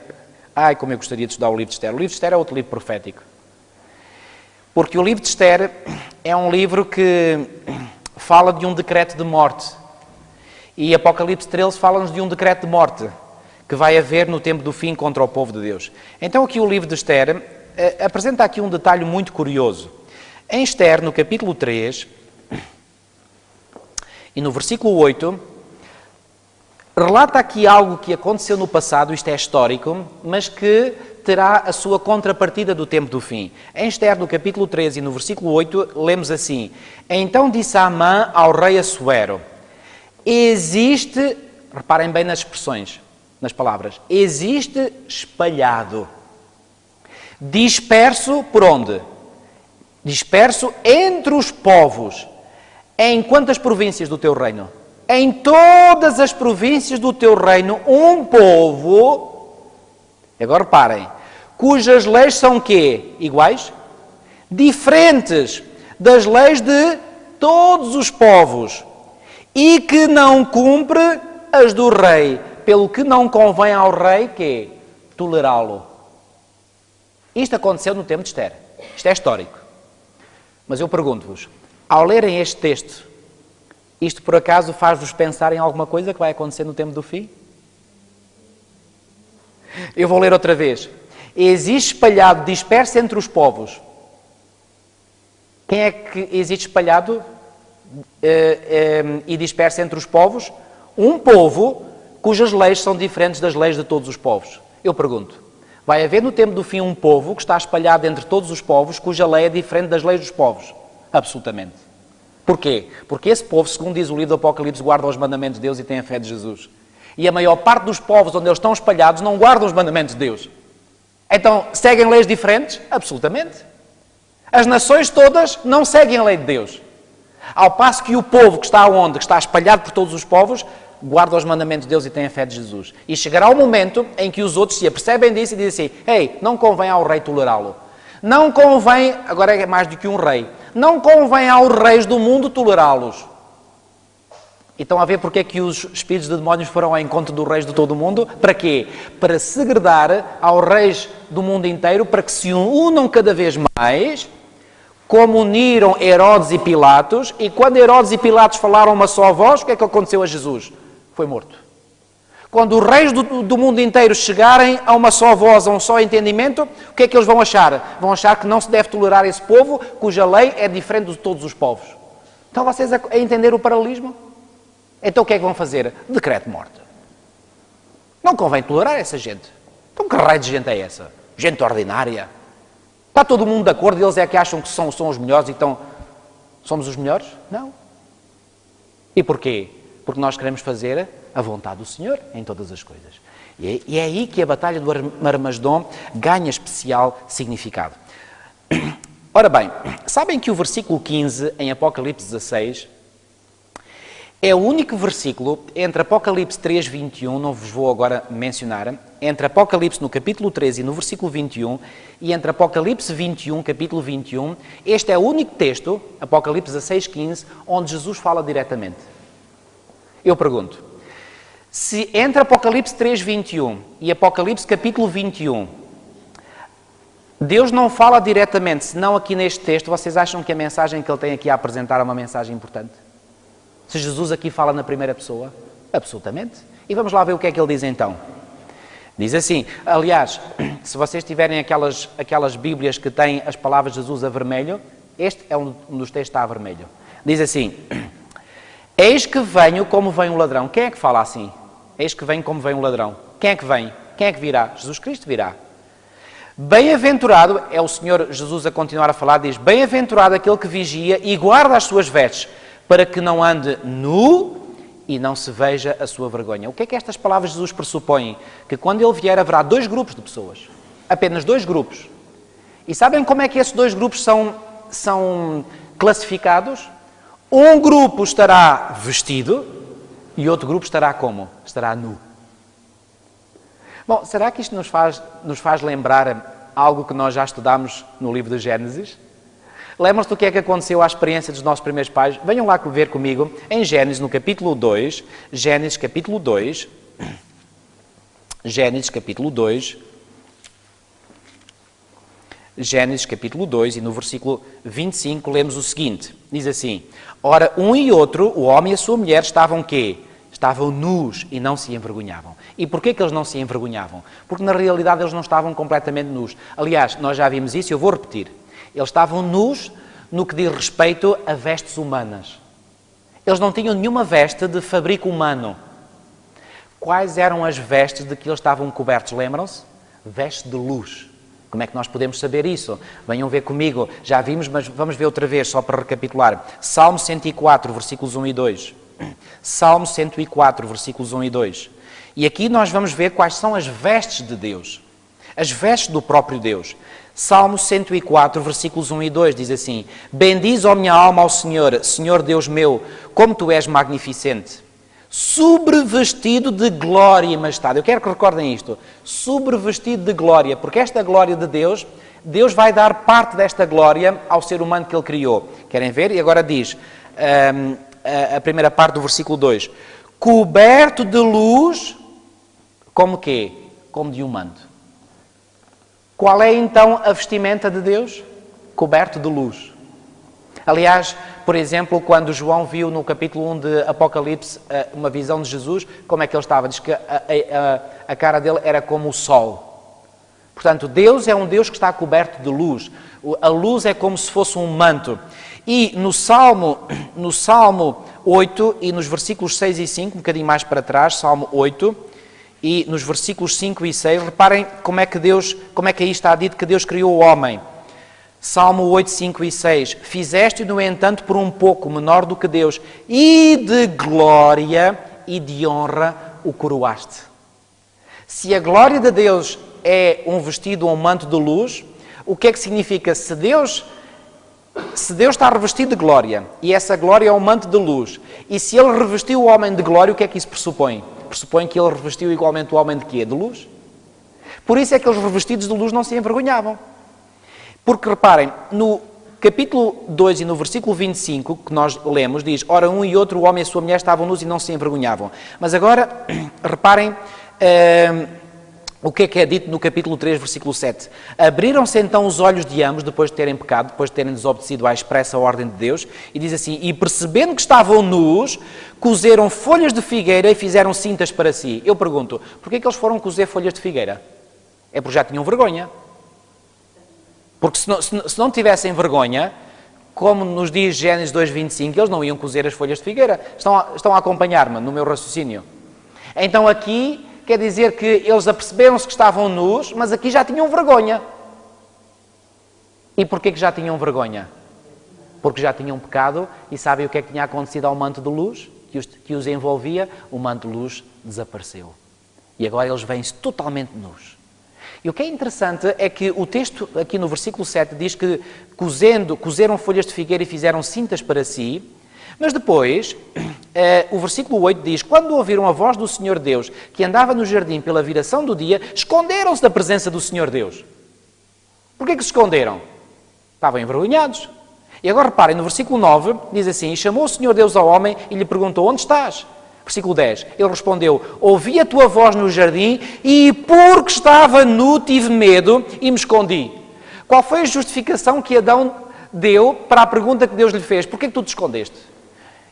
Ai, como eu gostaria de estudar o livro de Esther. O livro de Esther é outro livro profético. Porque o livro de Esther é um livro que fala de um decreto de morte. E Apocalipse 13 fala-nos de um decreto de morte que vai haver no tempo do fim contra o povo de Deus. Então aqui o livro de Esther apresenta aqui um detalhe muito curioso. Em Esther, no capítulo 3, e no versículo 8, relata aqui algo que aconteceu no passado, isto é histórico, mas que terá a sua contrapartida do tempo do fim. Em Esther, no capítulo 13 e no versículo 8, lemos assim: Então disse Amã ao rei Assuero, existe, reparem bem nas expressões, nas palavras, existe espalhado, disperso por onde? Disperso entre os povos. Em quantas províncias do teu reino? Em todas as províncias do teu reino, um povo, agora reparem, cujas leis são o quê? Iguais? Diferentes das leis de todos os povos, e que não cumpre as do rei, pelo que não convém ao rei, quê? Tolerá-lo. Isto aconteceu no tempo de Esther. Isto é histórico. Mas eu pergunto-vos, ao lerem este texto, isto por acaso faz-vos pensar em alguma coisa que vai acontecer no tempo do fim? Eu vou ler outra vez. Existe espalhado, disperso entre os povos. Quem é que existe espalhado e disperso entre os povos? Um povo cujas leis são diferentes das leis de todos os povos. Eu pergunto, vai haver no tempo do fim um povo que está espalhado entre todos os povos cuja lei é diferente das leis dos povos? Absolutamente. Porquê? Porque esse povo, segundo diz o livro do Apocalipse, guarda os mandamentos de Deus e tem a fé de Jesus. E a maior parte dos povos onde eles estão espalhados não guardam os mandamentos de Deus. Então, seguem leis diferentes? Absolutamente. As nações todas não seguem a lei de Deus. Ao passo que o povo que está onde? Que está espalhado por todos os povos, guarda os mandamentos de Deus e tem a fé de Jesus. E chegará o momento em que os outros se apercebem disso e dizem assim: ei, não convém ao rei tolerá-lo. Não convém, agora é mais do que um rei, não convém aos reis do mundo tolerá-los. E estão a ver porque é que os espíritos de demónios foram ao encontro dos reis de todo o mundo? Para quê? Para segredar aos reis do mundo inteiro, para que se unam cada vez mais, como uniram Herodes e Pilatos, e quando Herodes e Pilatos falaram uma só voz, o que é que aconteceu a Jesus? Foi morto. Quando os reis do mundo inteiro chegarem a uma só voz, a um só entendimento, o que é que eles vão achar? Vão achar que não se deve tolerar esse povo, cuja lei é diferente de todos os povos. Estão vocês a entender o paralelismo? Então o que é que vão fazer? Decreto de morte. Não convém tolerar essa gente. Então que raio de gente é essa? Gente ordinária. Está todo mundo de acordo e eles é que acham que são os melhores e então somos os melhores? Não. E porquê? Porque nós queremos fazer a vontade do Senhor em todas as coisas. E é aí que a batalha do Armagedom ganha especial significado. Ora bem, sabem que o versículo 15 em Apocalipse 16 é o único versículo entre Apocalipse 3, 21, não vos vou agora mencionar, entre Apocalipse no capítulo 13 e no versículo 21 e entre Apocalipse 21, capítulo 21, este é o único texto, Apocalipse 16, 15, onde Jesus fala diretamente. Eu pergunto, se entre Apocalipse 3, 21 e Apocalipse capítulo 21, Deus não fala diretamente, senão aqui neste texto, vocês acham que a mensagem que ele tem aqui a apresentar é uma mensagem importante? Se Jesus aqui fala na primeira pessoa? Absolutamente. E vamos lá ver o que é que ele diz então. Diz assim, aliás, se vocês tiverem aquelas bíblias que têm as palavras de Jesus a vermelho, este é um dos textos que está a vermelho. Diz assim, eis que venho como vem um ladrão. Quem é que fala assim? Eis que venho como vem um ladrão. Quem é que vem? Quem é que virá? Jesus Cristo virá. Bem-aventurado, é o Senhor Jesus a continuar a falar, diz, bem-aventurado aquele que vigia e guarda as suas vestes, para que não ande nu e não se veja a sua vergonha. O que é que estas palavras de Jesus pressupõem? Que quando ele vier haverá dois grupos de pessoas. Apenas dois grupos. E sabem como é que esses dois grupos são classificados? Um grupo estará vestido e outro grupo estará como? Estará nu. Bom, será que isto nos faz lembrar algo que nós já estudámos no livro de Gênesis? Lembram-se do que é que aconteceu à experiência dos nossos primeiros pais? Venham lá ver comigo em Gênesis, no capítulo 2, Gênesis capítulo 2, Gênesis capítulo 2, Gênesis capítulo 2 e no versículo 25 lemos o seguinte, diz assim, ora, um e outro, o homem e a sua mulher, estavam quê? Estavam nus e não se envergonhavam. E porquê que eles não se envergonhavam? Porque na realidade eles não estavam completamente nus. Aliás, nós já vimos isso e eu vou repetir. Eles estavam nus no que diz respeito a vestes humanas. Eles não tinham nenhuma veste de fabrico humano. Quais eram as vestes de que eles estavam cobertos? Lembram-se? Vestes de luz. Como é que nós podemos saber isso? Venham ver comigo. Já vimos, mas vamos ver outra vez, só para recapitular. Salmo 104, versículos 1 e 2. Salmo 104, versículos 1 e 2. E aqui nós vamos ver quais são as vestes de Deus. As vestes do próprio Deus. Salmo 104, versículos 1 e 2 diz assim: Bendiz, ó minha alma, ao Senhor, Senhor Deus meu, como tu és magnificente. Sobrevestido de glória e majestade. Eu quero que recordem isto. Sobrevestido de glória, porque esta glória de Deus, Deus vai dar parte desta glória ao ser humano que Ele criou. Querem ver? E agora diz a primeira parte do versículo 2. Coberto de luz, como quê? Como de um manto. Qual é então a vestimenta de Deus? Coberto de luz. Aliás, por exemplo, quando João viu no capítulo 1 de Apocalipse uma visão de Jesus, como é que ele estava? Diz que a cara dele era como o sol. Portanto, Deus é um Deus que está coberto de luz. A luz é como se fosse um manto. E no Salmo 8 e nos versículos 6 e 5, um bocadinho mais para trás, Salmo 8, e nos versículos 5 e 6, reparem como é que aí está dito que Deus criou o homem. Salmo 8, 5 e 6. Fizeste, no entanto, por um pouco menor do que Deus, e de glória e de honra o coroaste. Se a glória de Deus é um vestido ou um manto de luz, o que é que significa? Se Deus está revestido de glória, e essa glória é um manto de luz, e se Ele revestiu o homem de glória, o que é que isso pressupõe? Pressupõe que Ele revestiu igualmente o homem de quê? De luz. Por isso é que os revestidos de luz não se envergonhavam. Porque, reparem, no capítulo 2 e no versículo 25, que nós lemos, diz: Ora, um e outro, o homem e a sua mulher, estavam nus e não se envergonhavam. Mas agora, reparem o que é dito no capítulo 3, versículo 7. Abriram-se então os olhos de ambos, depois de terem pecado, depois de terem desobedecido à expressa ordem de Deus, e diz assim: E percebendo que estavam nus, cozeram folhas de figueira e fizeram cintas para si. Eu pergunto, porquê que eles foram cozer folhas de figueira? É porque já tinham vergonha. Porque se não tivessem vergonha, como nos diz Gênesis 2:25, eles não iam cozer as folhas de figueira. Estão a acompanhar-me no meu raciocínio. Então aqui quer dizer que eles aperceberam-se que estavam nus, mas aqui já tinham vergonha. E porquê que já tinham vergonha? Porque já tinham pecado e sabem o que é que tinha acontecido ao manto de luz que os envolvia? O manto de luz desapareceu. E agora eles vêm-se totalmente nus. E o que é interessante é que o texto aqui no versículo 7 diz que cozeram folhas de figueira e fizeram cintas para si, mas depois o versículo 8 diz: Quando ouviram a voz do Senhor Deus, que andava no jardim pela viração do dia, esconderam-se da presença do Senhor Deus. Porquê que se esconderam? Estavam envergonhados. E agora reparem, no versículo 9 diz assim: E chamou o Senhor Deus ao homem e lhe perguntou: Onde estás? Versículo 10, ele respondeu: Ouvi a tua voz no jardim e porque estava nu tive medo e me escondi. Qual foi a justificação que Adão deu para a pergunta que Deus lhe fez? Porquê que tu te escondeste?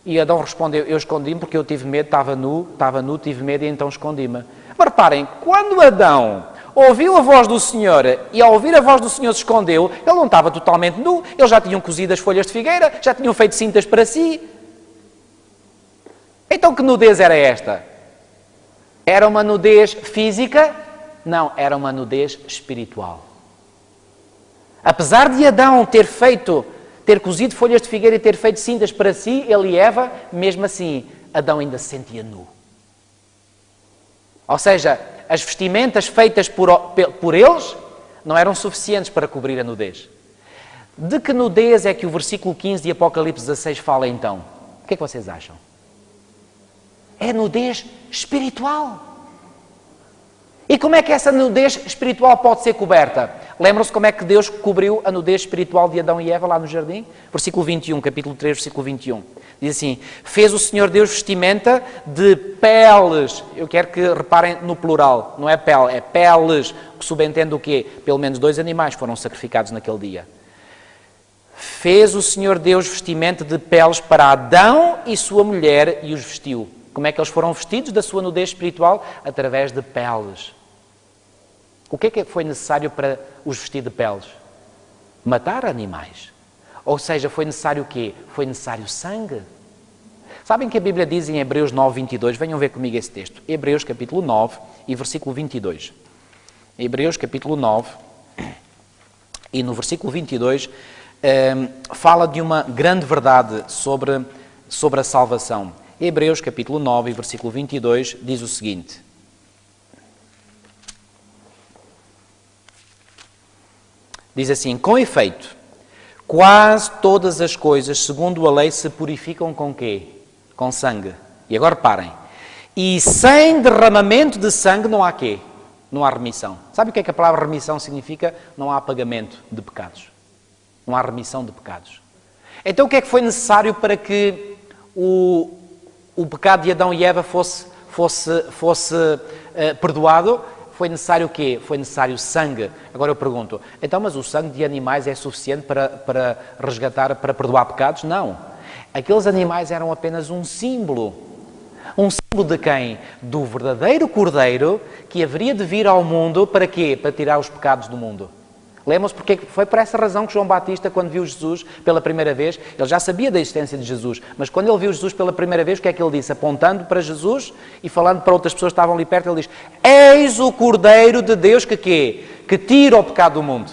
E Adão respondeu: Eu escondi-me porque eu tive medo, estava nu, tive medo e então escondi-me. Mas reparem, quando Adão ouviu a voz do Senhor e ao ouvir a voz do Senhor se escondeu, ele não estava totalmente nu, eles já tinham cozido as folhas de figueira, já tinham feito cintas para si. Então que nudez era esta? Era uma nudez física? Não, era uma nudez espiritual. Apesar de Adão ter cozido folhas de figueira e ter feito cintas para si, ele e Eva, mesmo assim, Adão ainda se sentia nu. Ou seja, as vestimentas feitas por eles não eram suficientes para cobrir a nudez. De que nudez é que o versículo 15 de Apocalipse 16 fala então? O que é que vocês acham? É nudez espiritual. E como é que essa nudez espiritual pode ser coberta? Lembram-se como é que Deus cobriu a nudez espiritual de Adão e Eva lá no jardim? Versículo 21, capítulo 3, versículo 21. Diz assim: Fez o Senhor Deus vestimenta de peles. Eu quero que reparem no plural. Não é pele, é peles. Que subentende o quê? Pelo menos 2 animais foram sacrificados naquele dia. Fez o Senhor Deus vestimenta de peles para Adão e sua mulher e os vestiu. Como é que eles foram vestidos da sua nudez espiritual? Através de peles. O que é que foi necessário para os vestir de peles? Matar animais. Ou seja, foi necessário o quê? Foi necessário sangue. Sabem que a Bíblia diz em Hebreus 9, 22? Venham ver comigo esse texto. Hebreus capítulo 9 e versículo 22. Hebreus capítulo 9 e no versículo 22 fala de uma grande verdade sobre a salvação. Hebreus capítulo 9 e versículo 22 diz o seguinte. Diz assim, com efeito, quase todas as coisas, segundo a lei, se purificam com quê? Com sangue. E agora parem. E sem derramamento de sangue não há quê? Não há remissão. Sabe o que é que a palavra remissão significa? Não há apagamento de pecados. Não há remissão de pecados. Então o que é que foi necessário para que o pecado de Adão e Eva fosse perdoado? Foi necessário o quê? Foi necessário sangue. Agora eu pergunto, então mas o sangue de animais é suficiente para resgatar, para perdoar pecados? Não. Aqueles animais eram apenas um símbolo. Um símbolo de quem? Do verdadeiro Cordeiro que haveria de vir ao mundo para quê? Para tirar os pecados do mundo. Lembram-se porque foi por essa razão que João Batista, quando viu Jesus pela primeira vez, ele já sabia da existência de Jesus, mas quando ele viu Jesus pela primeira vez, o que é que ele disse? Apontando para Jesus e falando para outras pessoas que estavam ali perto, ele diz, eis o Cordeiro de Deus que quê? Que tira o pecado do mundo.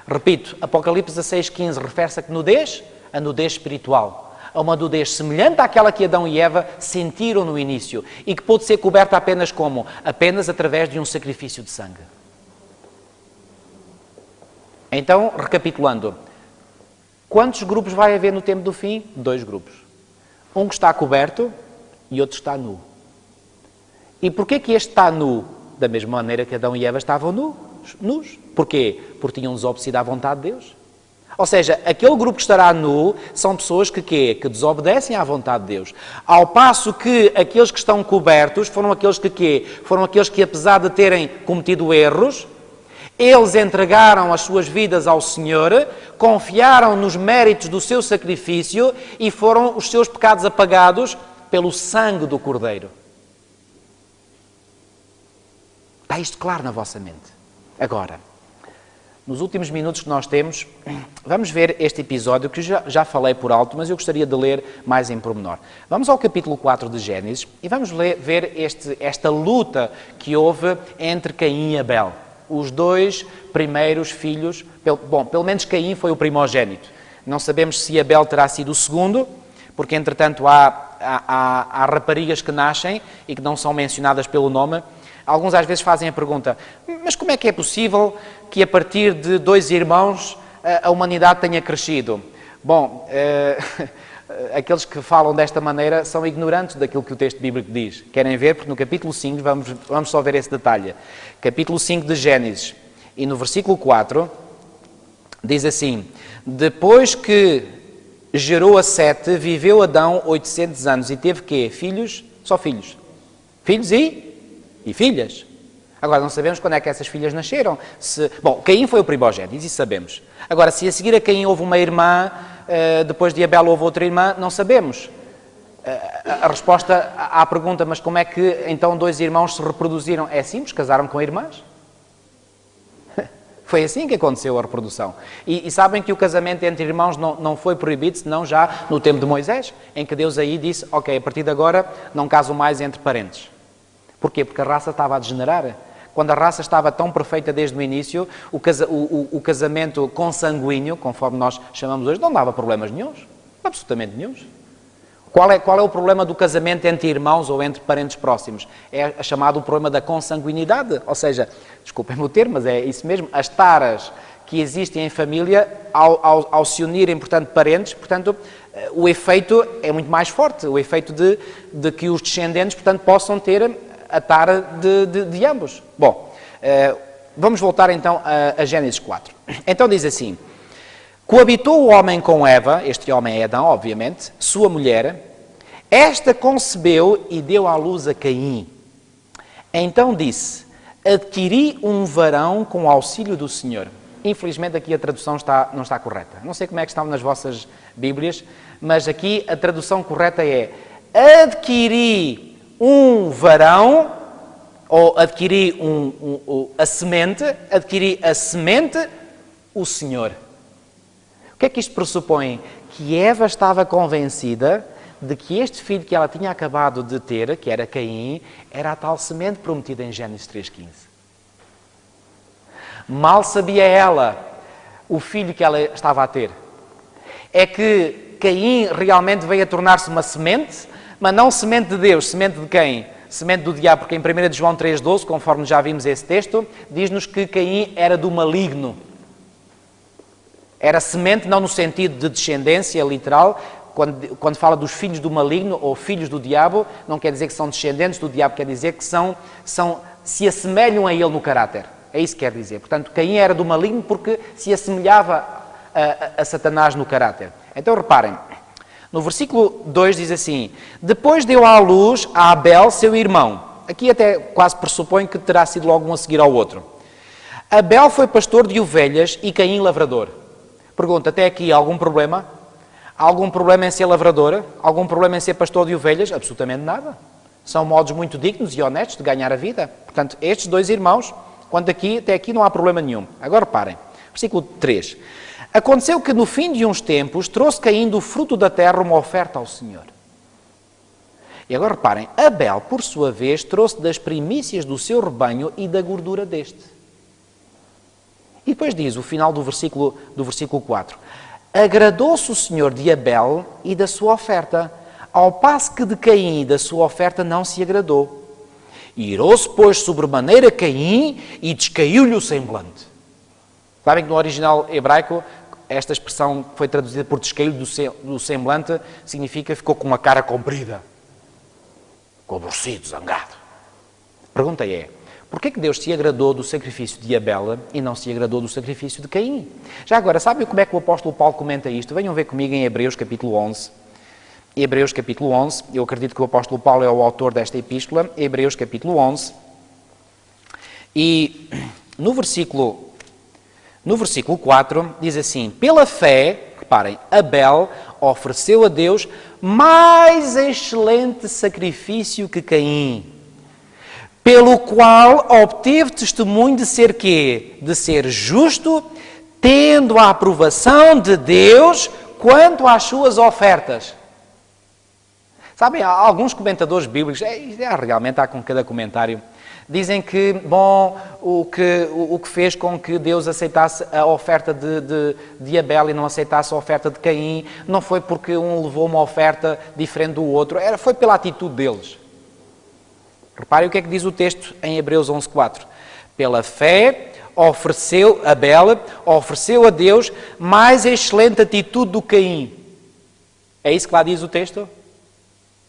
Repito, Apocalipse 16:15 refere-se a que nudez? A nudez espiritual. A uma nudez semelhante àquela que Adão e Eva sentiram no início e que pôde ser coberta apenas como? Apenas através de um sacrifício de sangue. Então, recapitulando, quantos grupos vai haver no tempo do fim? 2 grupos. Um que está coberto e outro que está nu. E porquê que este está nu? Da mesma maneira que Adão e Eva estavam nus. Porquê? Porque tinham desobedecido à vontade de Deus. Ou seja, aquele grupo que estará nu são pessoas que quê? Que desobedecem à vontade de Deus. Ao passo que aqueles que estão cobertos foram aqueles que quê? Foram aqueles que, apesar de terem cometido erros, eles entregaram as suas vidas ao Senhor, confiaram nos méritos do seu sacrifício e foram os seus pecados apagados pelo sangue do Cordeiro. Está isto claro na vossa mente? Agora, nos últimos minutos que nós temos, vamos ver este episódio que já falei por alto, mas eu gostaria de ler mais em pormenor. Vamos ao capítulo 4 de Gênesis e vamos ver esta luta que houve entre Caim e Abel. Os 2 primeiros filhos, pelo menos Caim foi o primogênito. Não sabemos se Abel terá sido o segundo, porque entretanto há raparigas que nascem e que não são mencionadas pelo nome. Alguns às vezes fazem a pergunta, mas como é que é possível que a partir de 2 irmãos a humanidade tenha crescido? Bom, aqueles que falam desta maneira são ignorantes daquilo que o texto bíblico diz. Querem ver? Porque no capítulo 5, vamos só ver esse detalhe. Capítulo 5 de Gênesis, e no versículo 4, diz assim, depois que gerou a Sete, viveu Adão 800 anos e teve quê? Filhos? Só filhos. Filhos e filhas. Agora, não sabemos quando é que essas filhas nasceram. Bom, Caim foi o primogênito, isso sabemos. Agora, se a seguir a Caim houve uma irmã, depois de Abel houve outra irmã, não sabemos. A resposta à pergunta, mas como é que então 2 irmãos se reproduziram? É simples, casaram com irmãs. Foi assim que aconteceu a reprodução. E sabem que o casamento entre irmãos não foi proibido, senão já no tempo de Moisés, em que Deus aí disse, ok, a partir de agora não casam mais entre parentes. Porquê? Porque a raça estava a degenerar. Quando a raça estava tão perfeita desde o início, o casamento consanguíneo, conforme nós chamamos hoje, não dava problemas nenhuns. Absolutamente nenhuns. Qual é o problema do casamento entre irmãos ou entre parentes próximos? É chamado o problema da consanguinidade. Ou seja, desculpem-me o termo, mas é isso mesmo, as taras que existem em família, ao se unirem, portanto, parentes, portanto, o efeito é muito mais forte. O efeito de que os descendentes, portanto, possam ter a tara de ambos. Bom, vamos voltar então a Gênesis 4. Então diz assim, coabitou o homem com Eva, este homem é Adão, obviamente, sua mulher, esta concebeu e deu à luz a Caim. Então disse, adquiri um varão com o auxílio do Senhor. Infelizmente aqui a tradução não está correta. Não sei como é que estão nas vossas Bíblias, mas aqui a tradução correta é, adquiri um varão, ou adquiri a semente, o Senhor. O que é que isto pressupõe? Que Eva estava convencida de que este filho que ela tinha acabado de ter, que era Caim, era a tal semente prometida em Gênesis 3,15. Mal sabia ela o filho que ela estava a ter. É que Caim realmente veio a tornar-se uma semente, mas não semente de Deus, semente de quem? Semente do diabo, porque em 1 de João 3,12, conforme já vimos esse texto, diz-nos que Caim era do maligno. Era semente, não no sentido de descendência literal. Quando fala dos filhos do maligno ou filhos do diabo, não quer dizer que são descendentes do diabo, quer dizer que se assemelham a ele no caráter. É isso que quer dizer. Portanto, Caim era do maligno porque se assemelhava a Satanás no caráter. Então, reparem, no versículo 2 diz assim: depois deu à luz a Abel, seu irmão. Aqui até quase pressupõe que terá sido logo um a seguir ao outro. Abel foi pastor de ovelhas e Caim lavrador. Pergunta, até aqui, algum problema? Há algum problema em ser lavrador? Algum problema em ser pastor de ovelhas? Absolutamente nada. São modos muito dignos e honestos de ganhar a vida. Portanto, estes dois irmãos, até aqui não há problema nenhum. Agora reparem, versículo 3. Aconteceu que no fim de uns tempos trouxe Caim do fruto da terra uma oferta ao Senhor. E agora reparem, Abel, por sua vez, trouxe das primícias do seu rebanho e da gordura deste. E depois diz o final do versículo 4. Agradou-se o Senhor de Abel e da sua oferta, ao passo que de Caim e da sua oferta não se agradou. Irou-se, pois, sobremaneira Caim e descaiu-lhe o semblante. Sabem que no original hebraico, esta expressão foi traduzida por descaiu-lhe do semblante, significa ficou com uma cara comprida, com aborrecido, zangado. A pergunta é, porquê que Deus se agradou do sacrifício de Abel e não se agradou do sacrifício de Caim? Já agora, sabem como é que o apóstolo Paulo comenta isto? Venham ver comigo em Hebreus capítulo 11. Hebreus capítulo 11, eu acredito que o apóstolo Paulo é o autor desta epístola. Hebreus capítulo 11. E no versículo 4 diz assim: pela fé, reparem, Abel ofereceu a Deus mais excelente sacrifício que Caim, pelo qual obteve testemunho de ser quê? De ser justo, tendo a aprovação de Deus quanto às suas ofertas. Sabem, alguns comentadores bíblicos, realmente há com cada comentário, dizem que, bom, o que fez com que Deus aceitasse a oferta de Abel e não aceitasse a oferta de Caim, não foi porque um levou uma oferta diferente do outro, foi pela atitude deles. Reparem o que é que diz o texto em Hebreus 11:4. Pela fé, Abel ofereceu a Deus mais excelente atitude do que Caim. É isso que lá diz o texto?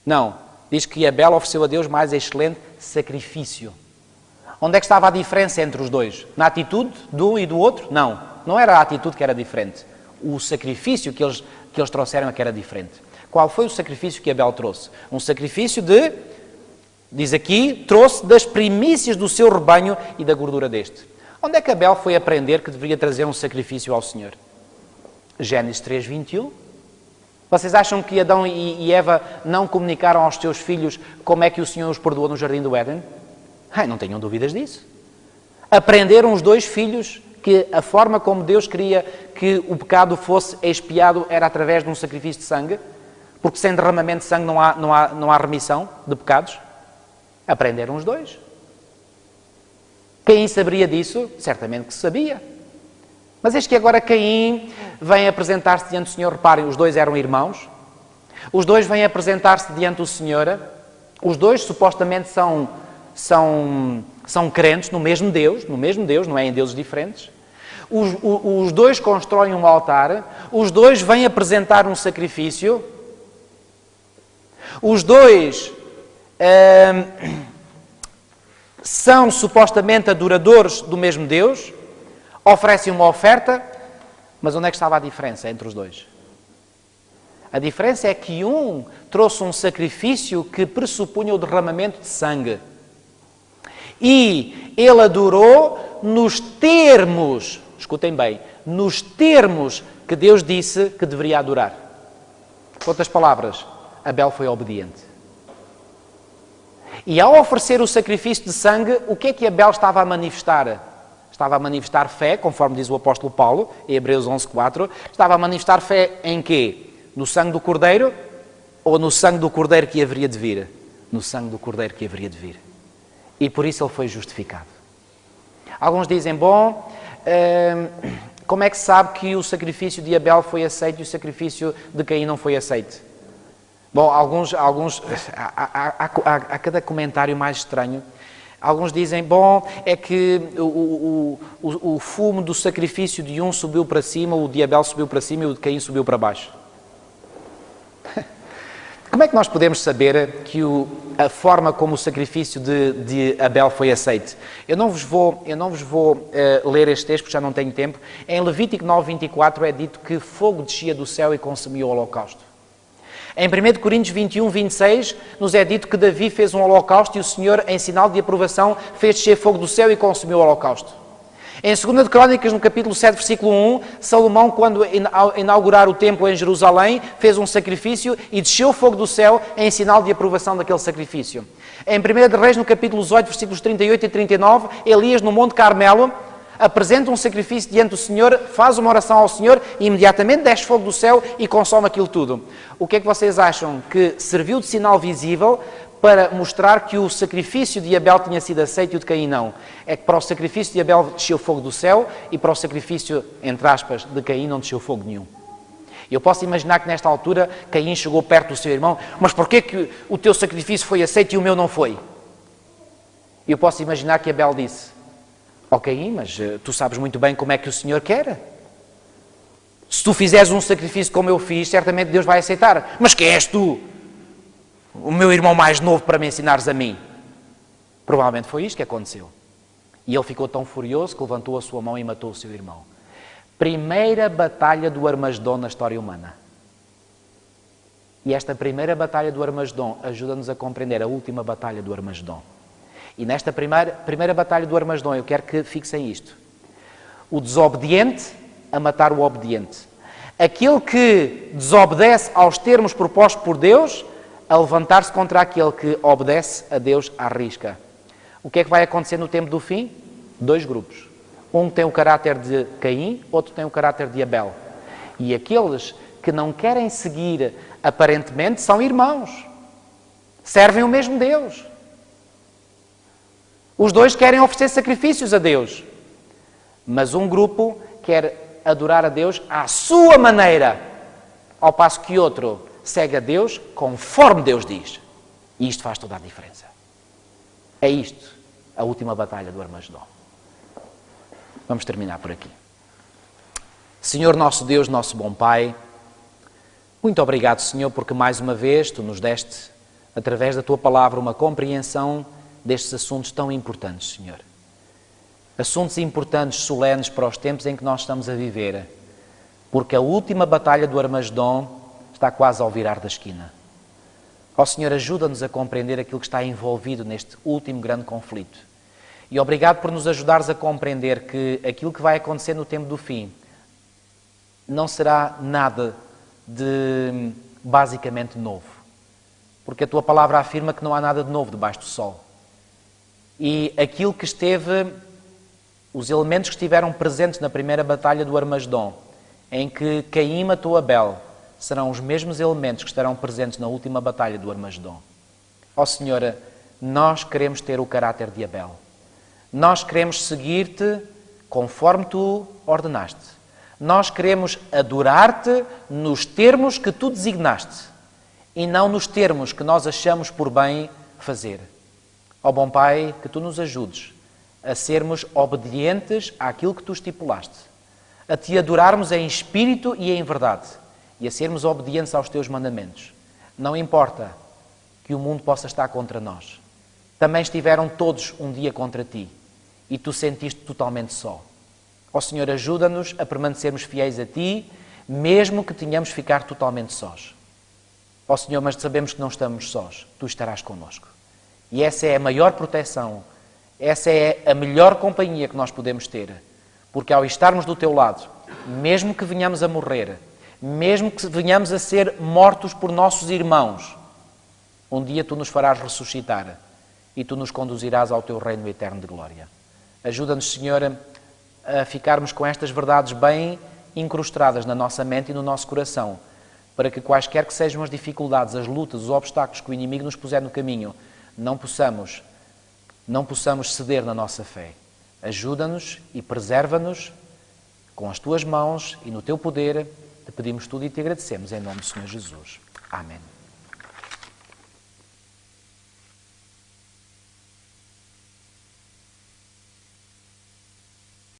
Não. Diz que Abel ofereceu a Deus mais excelente sacrifício. Onde é que estava a diferença entre os dois? Na atitude de um e do outro? Não. Não era a atitude que era diferente. O sacrifício que eles trouxeram é que era diferente. Qual foi o sacrifício que Abel trouxe? Um sacrifício diz aqui, trouxe das primícias do seu rebanho e da gordura deste. Onde é que Abel foi aprender que deveria trazer um sacrifício ao Senhor? Gênesis 3:21. Vocês acham que Adão e Eva não comunicaram aos seus filhos como é que o Senhor os perdoou no Jardim do Éden? Não tenham dúvidas disso. Aprenderam os dois filhos que a forma como Deus queria que o pecado fosse expiado era através de um sacrifício de sangue, porque sem derramamento de sangue não há remissão de pecados. Aprenderam os dois. Caim saberia disso? Certamente que sabia. Mas eis que agora Caim vem apresentar-se diante do Senhor. Reparem, os dois eram irmãos. Os dois vêm apresentar-se diante do Senhor. Os dois supostamente são crentes no mesmo Deus, não é em deuses diferentes. Os dois constroem um altar. Os dois vêm apresentar um sacrifício. Os dois são supostamente adoradores do mesmo Deus. Oferecem uma oferta, mas onde é que estava a diferença entre os dois? A diferença é que um trouxe um sacrifício que pressupunha o derramamento de sangue. E ele adorou nos termos, escutem bem, nos termos que Deus disse que deveria adorar. Com outras palavras, Abel foi obediente. E ao oferecer o sacrifício de sangue, o que é que Abel estava a manifestar? Estava a manifestar fé, conforme diz o apóstolo Paulo, em Hebreus 11:4. Estava a manifestar fé em quê? No sangue do Cordeiro ou no sangue do Cordeiro que haveria de vir? No sangue do Cordeiro que haveria de vir. E por isso ele foi justificado. Alguns dizem, bom, como é que se sabe que o sacrifício de Abel foi aceito e o sacrifício de Caim não foi aceito? Bom, há cada comentário mais estranho. Alguns dizem, bom, é que o fumo do sacrifício de um subiu para cima, o de Abel subiu para cima e o de Caim subiu para baixo. Como é que nós podemos saber que a forma como o sacrifício de Abel foi aceito? Eu não vos vou ler este texto, porque já não tenho tempo. Em Levítico 9:24 é dito que fogo descia do céu e consumia o holocausto. Em 1 Coríntios 21:26 nos é dito que Davi fez um holocausto e o Senhor, em sinal de aprovação, fez descer fogo do céu e consumiu o holocausto. Em 2 de Crónicas, no capítulo 7, versículo 1, Salomão, quando inaugurar o templo em Jerusalém, fez um sacrifício e desceu fogo do céu em sinal de aprovação daquele sacrifício. Em 1 de Reis, no capítulo 18, versículos 38 e 39, Elias, no Monte Carmelo, apresenta um sacrifício diante do Senhor, faz uma oração ao Senhor e imediatamente desce fogo do céu e consome aquilo tudo. O que é que vocês acham? Que serviu de sinal visível para mostrar que o sacrifício de Abel tinha sido aceito e o de Caim não? É que para o sacrifício de Abel desceu fogo do céu e para o sacrifício, entre aspas, de Caim não desceu fogo nenhum. Eu posso imaginar que nesta altura Caim chegou perto do seu irmão, mas porquê que o teu sacrifício foi aceito e o meu não foi? Eu posso imaginar que Abel disse, ó Caim, mas tu sabes muito bem como é que o Senhor quer. Se tu fizeres um sacrifício como eu fiz, certamente Deus vai aceitar. Mas quem és tu? O meu irmão mais novo para me ensinares a mim. Provavelmente foi isto que aconteceu. E ele ficou tão furioso que levantou a sua mão e matou o seu irmão. Primeira batalha do Armagedom na história humana. E esta primeira batalha do Armagedom ajuda-nos a compreender a última batalha do Armagedom. E nesta primeira batalha do Armagedom eu quero que fixem isto. O desobediente a matar o obediente. Aquele que desobedece aos termos propostos por Deus a levantar-se contra aquele que obedece a Deus à risca. O que é que vai acontecer no tempo do fim? Dois grupos. Um tem o caráter de Caim, outro tem o caráter de Abel. E aqueles que não querem seguir, aparentemente, são irmãos. Servem o mesmo Deus. Os dois querem oferecer sacrifícios a Deus. Mas um grupo quer adorar a Deus à sua maneira, ao passo que outro segue a Deus conforme Deus diz. E isto faz toda a diferença. É isto, a última batalha do Armagedom. Vamos terminar por aqui. Senhor nosso Deus, nosso bom Pai, muito obrigado, Senhor, porque mais uma vez Tu nos deste, através da Tua palavra, uma compreensão destes assuntos tão importantes, Senhor. Assuntos importantes, solenes para os tempos em que nós estamos a viver, porque a última batalha do Armagedom está quase ao virar da esquina. Ó Senhor, ajuda-nos a compreender aquilo que está envolvido neste último grande conflito. E obrigado por nos ajudares a compreender que aquilo que vai acontecer no tempo do fim não será nada de basicamente novo. Porque a Tua palavra afirma que não há nada de novo debaixo do sol. E aquilo que esteve, os elementos que estiveram presentes na primeira batalha do Armagedom, em que Caim matou Abel, serão os mesmos elementos que estarão presentes na última batalha do Armagedom. Ó Senhora, nós queremos ter o caráter de Abel. Nós queremos seguir-te conforme Tu ordenaste. Nós queremos adorar-te nos termos que Tu designaste e não nos termos que nós achamos por bem fazer. Ó bom Pai, que Tu nos ajudes a sermos obedientes àquilo que Tu estipulaste, a Te adorarmos em espírito e em verdade, e a sermos obedientes aos Teus mandamentos. Não importa que o mundo possa estar contra nós. Também estiveram todos um dia contra Ti, e Tu sentiste totalmente só. Ó Senhor, ajuda-nos a permanecermos fiéis a Ti, mesmo que tenhamos de ficar totalmente sós. Ó Senhor, mas sabemos que não estamos sós. Tu estarás connosco. E essa é a maior proteção, essa é a melhor companhia que nós podemos ter. Porque ao estarmos do Teu lado, mesmo que venhamos a morrer, mesmo que venhamos a ser mortos por nossos irmãos, um dia Tu nos farás ressuscitar e Tu nos conduzirás ao Teu reino eterno de glória. Ajuda-nos, Senhor, a ficarmos com estas verdades bem incrustadas na nossa mente e no nosso coração, para que quaisquer que sejam as dificuldades, as lutas, os obstáculos que o inimigo nos puser no caminho, não possamos ceder na nossa fé. Ajuda-nos e preserva-nos com as Tuas mãos e no Teu poder. Te pedimos tudo e Te agradecemos em nome do Senhor Jesus. Amém.